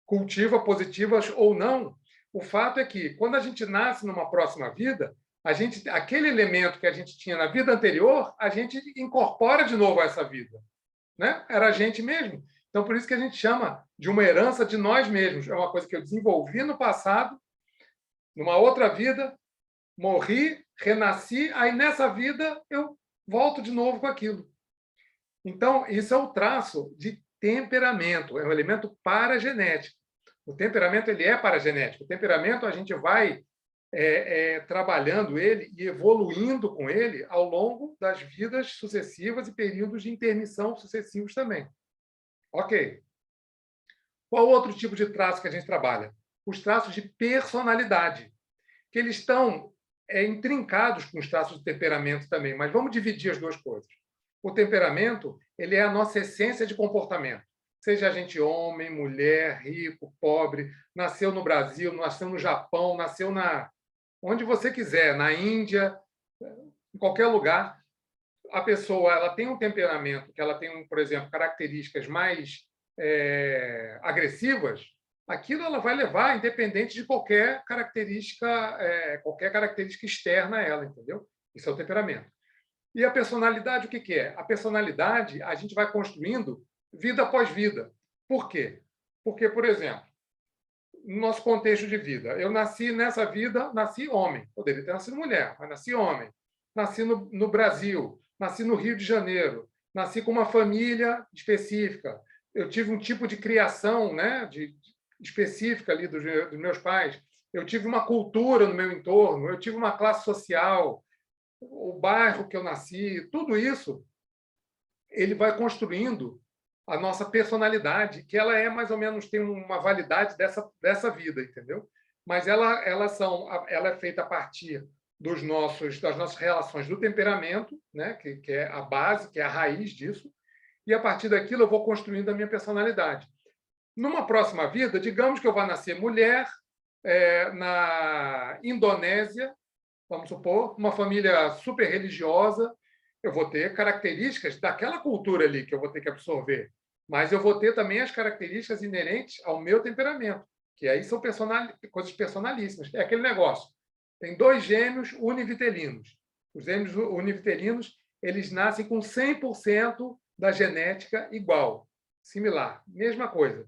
cultiva, positivas ou não. O fato é que, quando a gente nasce numa próxima vida, aquele elemento que a gente tinha na vida anterior, a gente incorpora de novo a essa vida, né? Era a gente mesmo. Então, por isso que a gente chama de uma herança de nós mesmos. É uma coisa que eu desenvolvi no passado, numa outra vida, morri, renasci, aí nessa vida eu volto de novo com aquilo. Então, isso é o traço de temperamento, é um elemento paragenético. O temperamento ele é paragenético. O temperamento a gente vai trabalhando ele e evoluindo com ele ao longo das vidas sucessivas e períodos de intermissão sucessivos também. Ok. Qual outro tipo de traço que a gente trabalha? Os traços de personalidade, que eles estão intrincados com os traços de temperamento também, mas vamos dividir as duas coisas. O temperamento ele é a nossa essência de comportamento. Seja a gente homem, mulher, rico, pobre, nasceu no Brasil, nasceu no Japão, nasceu onde você quiser, na Índia, em qualquer lugar, a pessoa ela tem um temperamento que ela tem, por exemplo, características mais agressivas, aquilo ela vai levar, independente de qualquer característica externa a ela, entendeu? Isso é o temperamento. E a personalidade, o que é? A personalidade a gente vai construindo vida após vida. Por quê? Porque, por exemplo, no nosso contexto de vida, eu nasci nessa vida, nasci homem. Poderia ter nascido mulher, mas nasci homem. Nasci no Brasil, nasci no Rio de Janeiro, nasci com uma família específica. Eu tive um tipo de criação, né, específica ali dos meus pais. Eu tive uma cultura no meu entorno, eu tive uma classe social, o bairro que eu nasci, tudo isso ele vai construindo a nossa personalidade, que ela mais ou menos tem uma validade dessa vida, entendeu? Mas ela é feita a partir das nossas relações do temperamento, né, que é a base, que é a raiz disso, e a partir daquilo eu vou construindo a minha personalidade. Numa próxima vida, digamos que eu vá nascer mulher na Indonésia, vamos supor, uma família super religiosa, eu vou ter características daquela cultura ali que eu vou ter que absorver, mas eu vou ter também as características inerentes ao meu temperamento, que aí são coisas personalíssimas. É aquele negócio. Tem dois gêmeos univitelinos. Os gêmeos univitelinos, eles nascem com 100% da genética igual, similar, mesma coisa.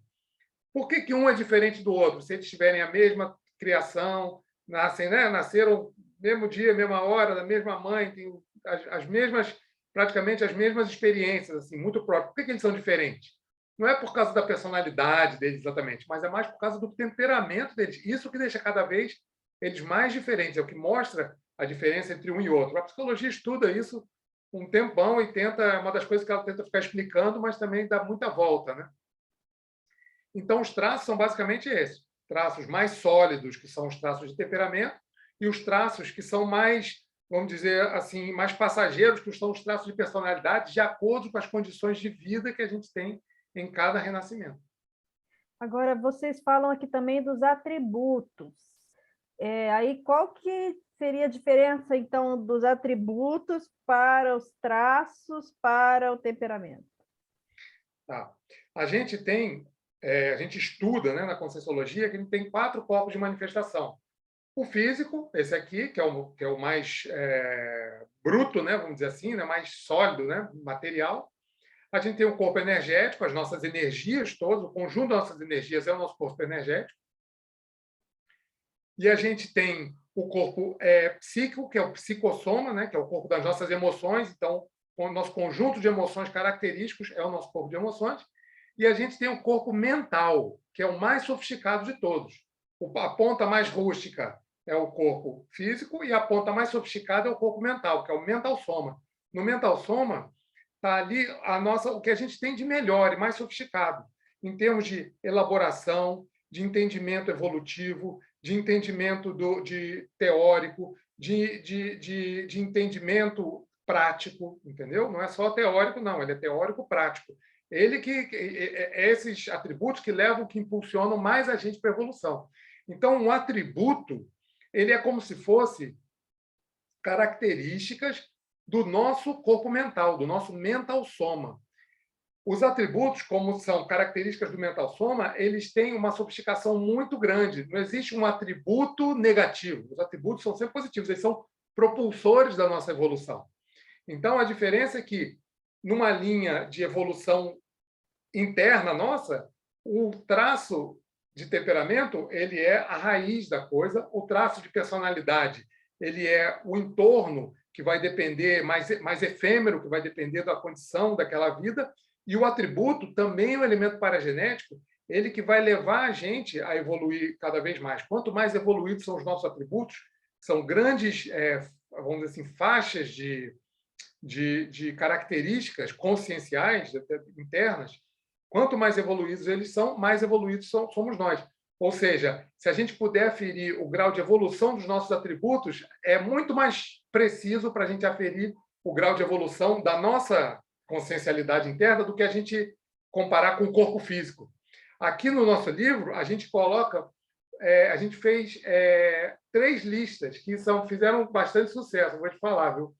Por que que um é diferente do outro? Se eles tiverem a mesma criação, nascem, né? Nasceram mesmo dia, mesma hora, da mesma mãe, têm as mesmas, praticamente as mesmas experiências, assim, muito próprias. Por que que eles são diferentes? Não é por causa da personalidade deles exatamente, mas é mais por causa do temperamento deles. Isso que deixa cada vez eles mais diferentes, é o que mostra a diferença entre um e outro. A psicologia estuda isso um tempão e tenta, é uma das coisas que ela tenta ficar explicando, mas também dá muita volta, né? Então, os traços são basicamente esses. Traços mais sólidos, que são os traços de temperamento, e os traços que são mais, vamos dizer assim, mais passageiros, que são os traços de personalidade, de acordo com as condições de vida que a gente tem em cada renascimento. Agora, vocês falam aqui também dos atributos. Aí, qual que seria a diferença, então, dos atributos para os traços, para o temperamento? Tá. A gente tem, a gente estuda, né, na Conscienciologia que a gente tem 4 corpos de manifestação. O físico, esse aqui, que é o mais bruto, né, vamos dizer assim, né, mais sólido, né, material. A gente tem o corpo energético, as nossas energias todas, o conjunto das nossas energias é o nosso corpo energético. E a gente tem o corpo psíquico, que é o psicossoma, né, que é o corpo das nossas emoções. Então, o nosso conjunto de emoções característicos é o nosso corpo de emoções. E a gente tem o corpo mental, que é o mais sofisticado de todos. A ponta mais rústica é o corpo físico e a ponta mais sofisticada é o corpo mental, que é o mental soma. No mental soma está ali o que a gente tem de melhor e mais sofisticado, em termos de elaboração, de entendimento evolutivo, de entendimento de teórico, de entendimento prático, entendeu? Não é só teórico, não, ele é teórico prático. Ele é esses atributos que levam, que impulsionam mais a gente para a evolução. Então, um atributo, ele é como se fosse características do nosso corpo mental, do nosso mental soma. Os atributos, como são características do mental soma, eles têm uma sofisticação muito grande. Não existe um atributo negativo. Os atributos são sempre positivos, eles são propulsores da nossa evolução. Então, a diferença é que, numa linha de evolução interna nossa, o traço de temperamento ele é a raiz da coisa, o traço de personalidade ele é o entorno que vai depender, mais efêmero, que vai depender da condição daquela vida, e o atributo também é um elemento paragenético, ele que vai levar a gente a evoluir cada vez mais. Quanto mais evoluídos são os nossos atributos, são grandes, vamos dizer assim, faixas de características conscienciais internas, quanto mais evoluídos eles são, mais evoluídos somos nós. Ou seja, se a gente puder aferir o grau de evolução dos nossos atributos, é muito mais preciso para a gente aferir o grau de evolução da nossa consciencialidade interna do que a gente comparar com o corpo físico. Aqui no nosso livro, a gente coloca, a gente fez 3 listas que fizeram bastante sucesso, vou te falar, viu?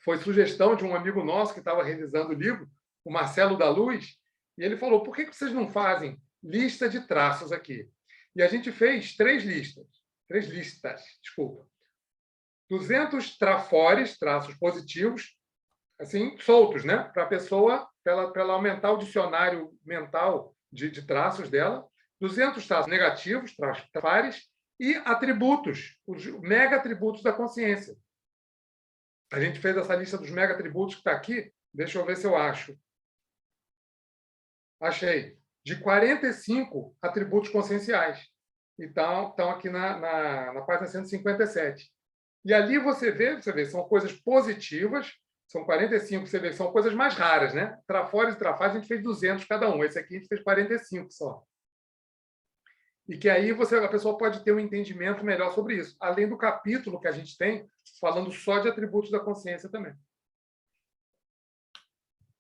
Foi sugestão de um amigo nosso que estava revisando o livro, o Marcelo da Luz, e ele falou: por que vocês não fazem lista de traços aqui? E a gente fez 3 listas, desculpa. 200 trafores, traços positivos, assim, soltos, né? Para a pessoa, para ela aumentar o dicionário mental de traços dela. 200 traços negativos, traços pares, e atributos, os mega atributos da consciência. A gente fez essa lista dos mega atributos que está aqui. Deixa eu ver se eu acho. Achei. De 45 atributos conscienciais. Então, estão aqui na página 157. E ali você vê, são coisas positivas, são 45, você vê, são coisas mais raras, né? Trafores e trafais, a gente fez 200 cada um. Esse aqui a gente fez 45 só. E que aí a pessoa pode ter um entendimento melhor sobre isso, além do capítulo que a gente tem falando só de atributos da consciência também.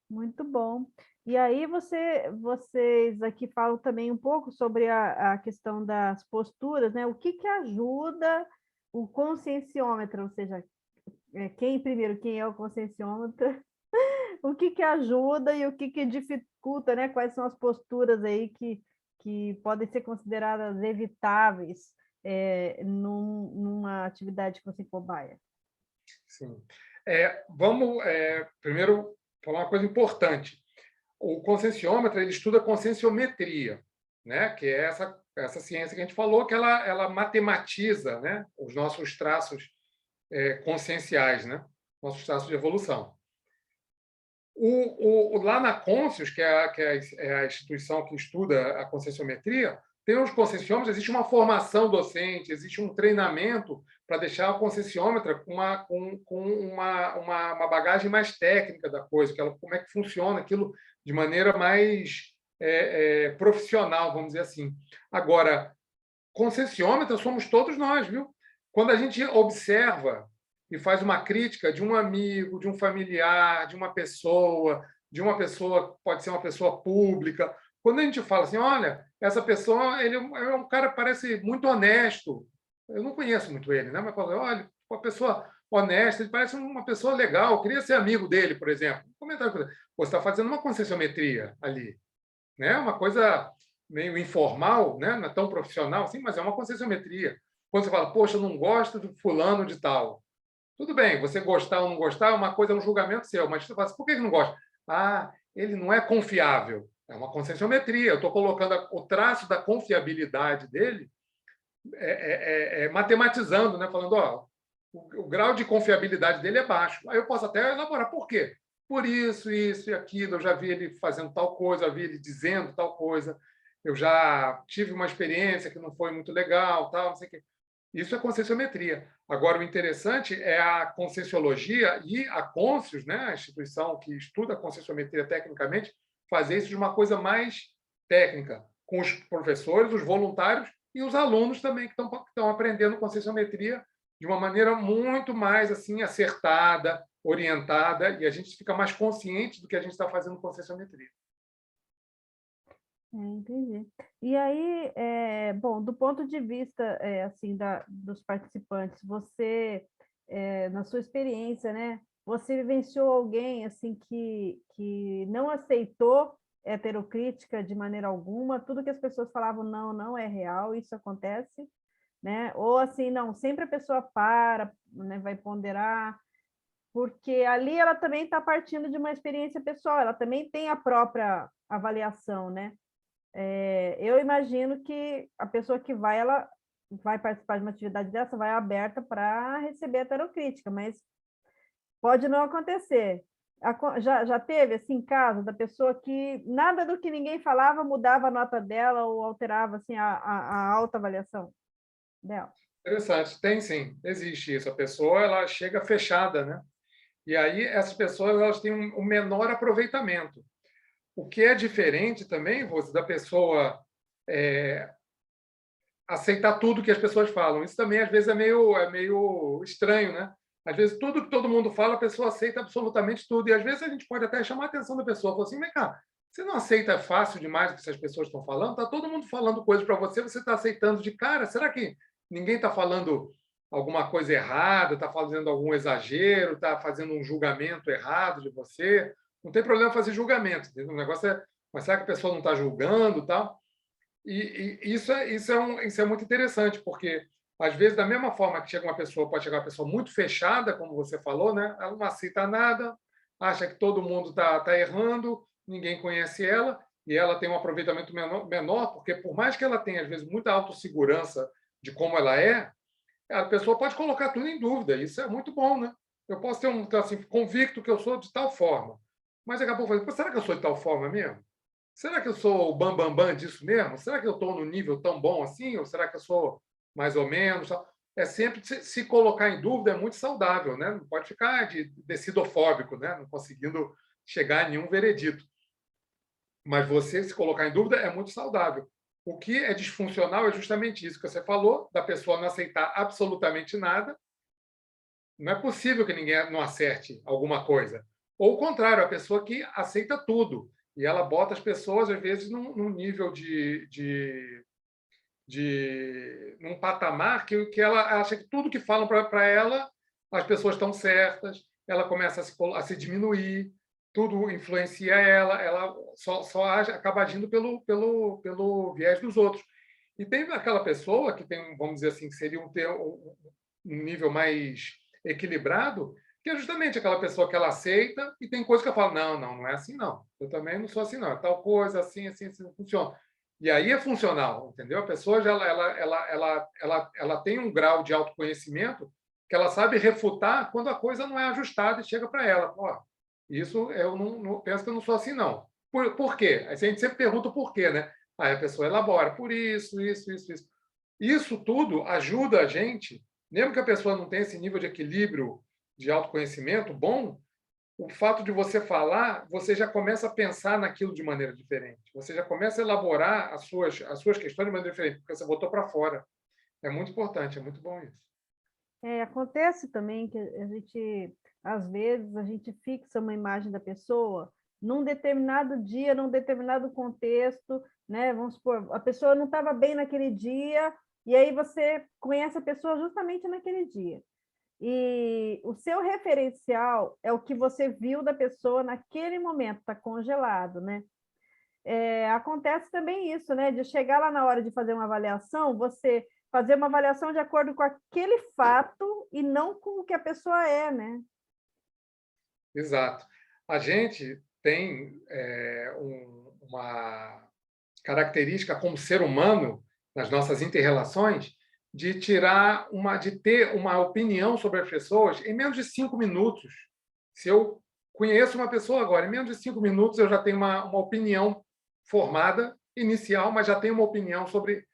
Muito bom. E aí vocês aqui falam também um pouco sobre a questão das posturas, né? O que ajuda o conscienciômetra, ou seja, primeiro, quem é o conscienciômetra, o que ajuda e o que dificulta, né? Quais são as posturas aí que podem ser consideradas evitáveis numa atividade com cobaia? Sim. Vamos primeiro falar uma coisa importante. O conscienciômetra ele estuda conscienciometria, né? Que é essa ciência que a gente falou, que ela matematiza, né? Os nossos traços conscienciais, né? Nossos traços de evolução. Lá na Conscius, que é a instituição que estuda a conscienciometria, tem os conscienciômetros, existe uma formação docente, existe um treinamento para deixar o conscienciômetra com uma bagagem mais técnica da coisa, como é que funciona aquilo de maneira mais profissional, vamos dizer assim. Agora, conscienciômetra somos todos nós, viu? Quando a gente observa e faz uma crítica de um amigo, de um familiar, de uma pessoa pode ser uma pessoa pública. Quando a gente fala assim, olha, essa pessoa ele é um cara que parece muito honesto. Eu não conheço muito ele, né? Mas fala, olha, uma pessoa honesta, ele parece uma pessoa legal, eu queria ser amigo dele, por exemplo. Comentário, você está fazendo uma conscienciometria ali, né? Uma coisa meio informal, né? Não é tão profissional assim, mas é uma conscienciometria. Quando você fala, poxa, eu não gosto de fulano de tal. Tudo bem, você gostar ou não gostar é uma coisa, é um julgamento seu, mas você fala assim, por que ele não gosta? Ah, ele não é confiável. É uma conscienciometria. Eu estou colocando o traço da confiabilidade dele, matematizando, né? Falando, ó, o grau de confiabilidade dele é baixo. Aí eu posso até elaborar por quê. Por isso, isso e aquilo. Eu já vi ele fazendo tal coisa, eu vi ele dizendo tal coisa. Eu já tive uma experiência que não foi muito legal, tal, não sei o quê. Isso é conscienciometria. Agora, o interessante é a conscienciologia e a Conscius, né, a instituição que estuda a conscienciometria tecnicamente, fazer isso de uma coisa mais técnica, com os professores, os voluntários e os alunos também que estão aprendendo conscienciometria de uma maneira muito mais assim acertada, orientada, e a gente fica mais consciente do que a gente está fazendo conscienciometria. Entendi. E aí, bom, do ponto de vista assim dos participantes, você, na sua experiência, né, você vivenciou alguém assim que não aceitou heterocrítica de maneira alguma, tudo que as pessoas falavam não é real, isso acontece, né? Ou assim, não, sempre a pessoa né, vai ponderar, porque ali ela também está partindo de uma experiência pessoal, ela também tem a própria avaliação, né? Eu imagino que a pessoa que ela vai participar de uma atividade dessa, vai aberta para receber heterocrítica, mas pode não acontecer. Já teve, assim, caso da pessoa que nada do que ninguém falava mudava a nota dela ou alterava, assim, a autoavaliação dela? Interessante, tem sim, existe isso. A pessoa ela chega fechada, né? E aí essas pessoas elas têm um menor aproveitamento. O que é diferente também, Rose, da pessoa aceitar tudo que as pessoas falam. Isso também, às vezes, é meio estranho, né? Às vezes, tudo que todo mundo fala, a pessoa aceita absolutamente tudo. E, às vezes, a gente pode até chamar a atenção da pessoa. Falar assim, vem cá, você não aceita fácil demais o que essas pessoas estão falando? Está todo mundo falando coisas para você, você está aceitando de cara. Será que ninguém está falando alguma coisa errada, está fazendo algum exagero, está fazendo um julgamento errado de você? Não tem problema fazer julgamento. O negócio mas será que a pessoa não está julgando, tal? E isso é muito interessante, porque, às vezes, da mesma forma que pode chegar uma pessoa muito fechada, como você falou, né? Ela não aceita nada, acha que todo mundo está errando, ninguém conhece ela, e ela tem um aproveitamento menor, porque, por mais que ela tenha, às vezes, muita autossegurança de como ela é, a pessoa pode colocar tudo em dúvida. Isso é muito bom, né? Eu posso ter assim, convicto que eu sou de tal forma, mas daqui a pouco eu falo, será que eu sou de tal forma mesmo? Será que eu sou o bambambam bam, bam disso mesmo? Será que eu estou no nível tão bom assim? Ou será que eu sou mais ou menos? É sempre se colocar em dúvida é muito saudável, né? Não pode ficar decidofóbico, né? Não conseguindo chegar a nenhum veredito. Mas você se colocar em dúvida é muito saudável. O que é disfuncional é justamente isso que você falou, da pessoa não aceitar absolutamente nada. Não é possível que ninguém não acerte alguma coisa. Ou o contrário, a pessoa que aceita tudo. E ela bota as pessoas, às vezes, num nível num patamar que ela acha que tudo que falam para ela, as pessoas estão certas, ela começa a se diminuir, tudo influencia ela só acaba agindo pelo viés dos outros. E tem aquela pessoa que tem, vamos dizer assim, que seria um nível mais equilibrado, que é justamente aquela pessoa que ela aceita e tem coisa que ela fala, não é assim, não. Eu também não sou assim, não. É tal coisa, assim, não funciona. E aí é funcional, entendeu? A pessoa já, ela tem um grau de autoconhecimento que ela sabe refutar quando a coisa não é ajustada e chega para ela. Ó, isso eu não penso que eu não sou assim, não. Por quê? Aí a gente sempre pergunta o porquê, né? Aí a pessoa elabora por isso. Isso tudo ajuda a gente, mesmo que a pessoa não tenha esse nível de equilíbrio, de autoconhecimento bom, o fato de você falar, você já começa a pensar naquilo de maneira diferente. Você já começa a elaborar as suas questões de maneira diferente, porque você botou para fora. É muito importante, é muito bom isso. Acontece também que a gente, às vezes, a gente fixa uma imagem da pessoa num determinado dia, num determinado contexto, né? Vamos supor, a pessoa não estava bem naquele dia, e aí você conhece a pessoa justamente naquele dia. E o seu referencial é o que você viu da pessoa naquele momento, está congelado, né? Acontece também isso, né? De chegar lá na hora de fazer uma avaliação, você fazer uma avaliação de acordo com aquele fato e não com o que a pessoa é, né? Exato. A gente tem uma característica como ser humano nas nossas inter-relações de ter uma opinião sobre as pessoas em menos de 5 minutos. Se eu conheço uma pessoa agora, em menos de 5 minutos eu já tenho uma opinião formada, inicial, mas já tenho uma opinião sobre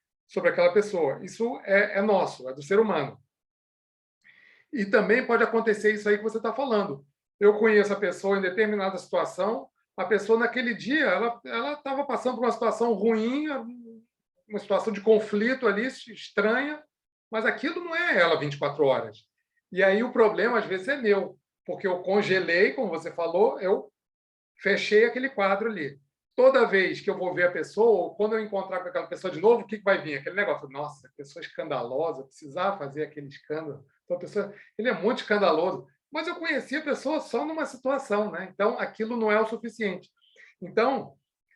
aquela pessoa. Isso é nosso, é do ser humano. E também pode acontecer isso aí que você está falando. Eu conheço a pessoa em determinada situação, a pessoa naquele dia ela estava passando por uma situação ruim, uma situação de conflito ali, estranha, mas aquilo não é ela 24 horas. E aí o problema, às vezes, é meu, porque eu congelei, como você falou, eu fechei aquele quadro ali. Toda vez que eu vou ver a pessoa, ou quando eu encontrar com aquela pessoa de novo, o que vai vir? Aquele negócio, nossa, pessoa escandalosa, precisava fazer aquele escândalo. Então, ele é muito escandaloso. Mas eu conheci a pessoa só numa situação, né? Então, aquilo não é o suficiente. Então,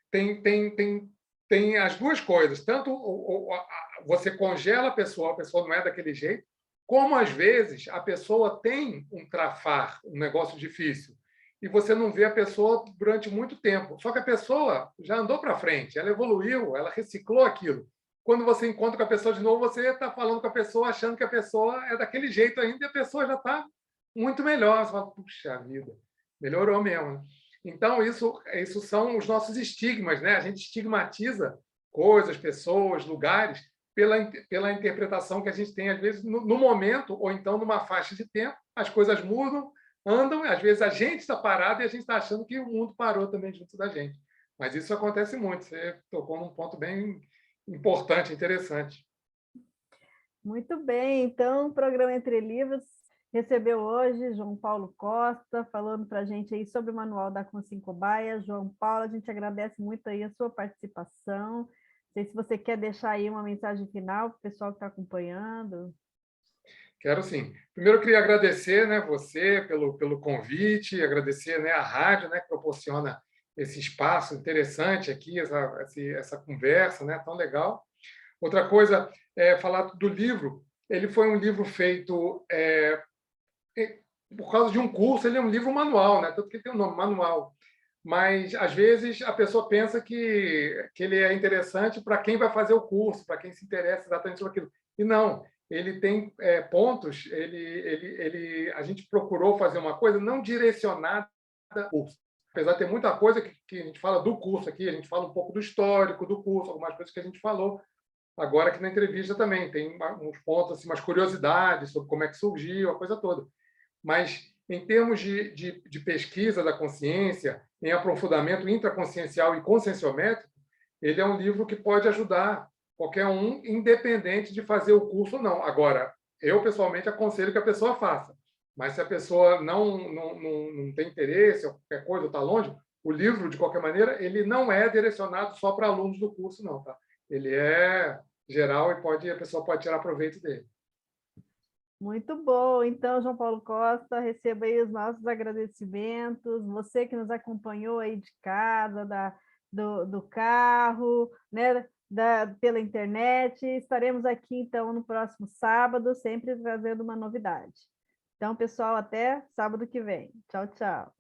tem as duas coisas. Tanto você congela a pessoa não é daquele jeito, como, às vezes, a pessoa tem um trafar, um negócio difícil, e você não vê a pessoa durante muito tempo. Só que a pessoa já andou para frente, ela evoluiu, ela reciclou aquilo. Quando você encontra com a pessoa de novo, você está falando com a pessoa, achando que a pessoa é daquele jeito ainda, e a pessoa já está muito melhor. Você fala, puxa vida, melhorou mesmo. Então, isso são os nossos estigmas, né? A gente estigmatiza coisas, pessoas, lugares, pela interpretação que a gente tem, às vezes, no momento, ou então numa faixa de tempo, as coisas mudam, andam, às vezes a gente está parado e a gente está achando que o mundo parou também junto da gente. Mas isso acontece muito. Você tocou num ponto bem importante, interessante. Muito bem, então o programa Entre Livros recebeu hoje João Paulo Costa, falando para a gente aí sobre o Manual da Consciência Cobaia. João Paulo, a gente agradece muito aí a sua participação. Não sei se você quer deixar aí uma mensagem final para o pessoal que está acompanhando. Quero sim. Primeiro, eu queria agradecer, né, você pelo convite, agradecer, né, a rádio, né, que proporciona esse espaço interessante aqui, essa conversa, né, tão legal. Outra coisa é falar do livro. Ele foi um livro feito por causa de um curso, ele é um livro manual, né? Tanto que ele tem o nome, manual. Mas, às vezes, a pessoa pensa que ele é interessante para quem vai fazer o curso, para quem se interessa exatamente sobre aquilo. E não, ele tem pontos, a gente procurou fazer uma coisa não direcionada ao curso. Apesar de ter muita coisa que a gente fala do curso aqui, a gente fala um pouco do histórico do curso, algumas coisas que a gente falou, agora aqui na entrevista também, tem uns pontos, assim, umas curiosidades sobre como é que surgiu, a coisa toda. Mas, em termos de pesquisa da consciência, em aprofundamento intraconsciencial e conscienciométrico, ele é um livro que pode ajudar qualquer um, independente de fazer o curso ou não. Agora, eu, pessoalmente, aconselho que a pessoa faça. Mas, se a pessoa não tem interesse, ou qualquer coisa, está longe, o livro, de qualquer maneira, ele não é direcionado só para alunos do curso, não. Tá? Ele é geral e a pessoa pode tirar proveito dele. Muito bom. Então, João Paulo Costa, receba aí os nossos agradecimentos. Você que nos acompanhou aí de casa, do carro, né, pela internet. Estaremos aqui, então, no próximo sábado, sempre trazendo uma novidade. Então, pessoal, até sábado que vem. Tchau, tchau.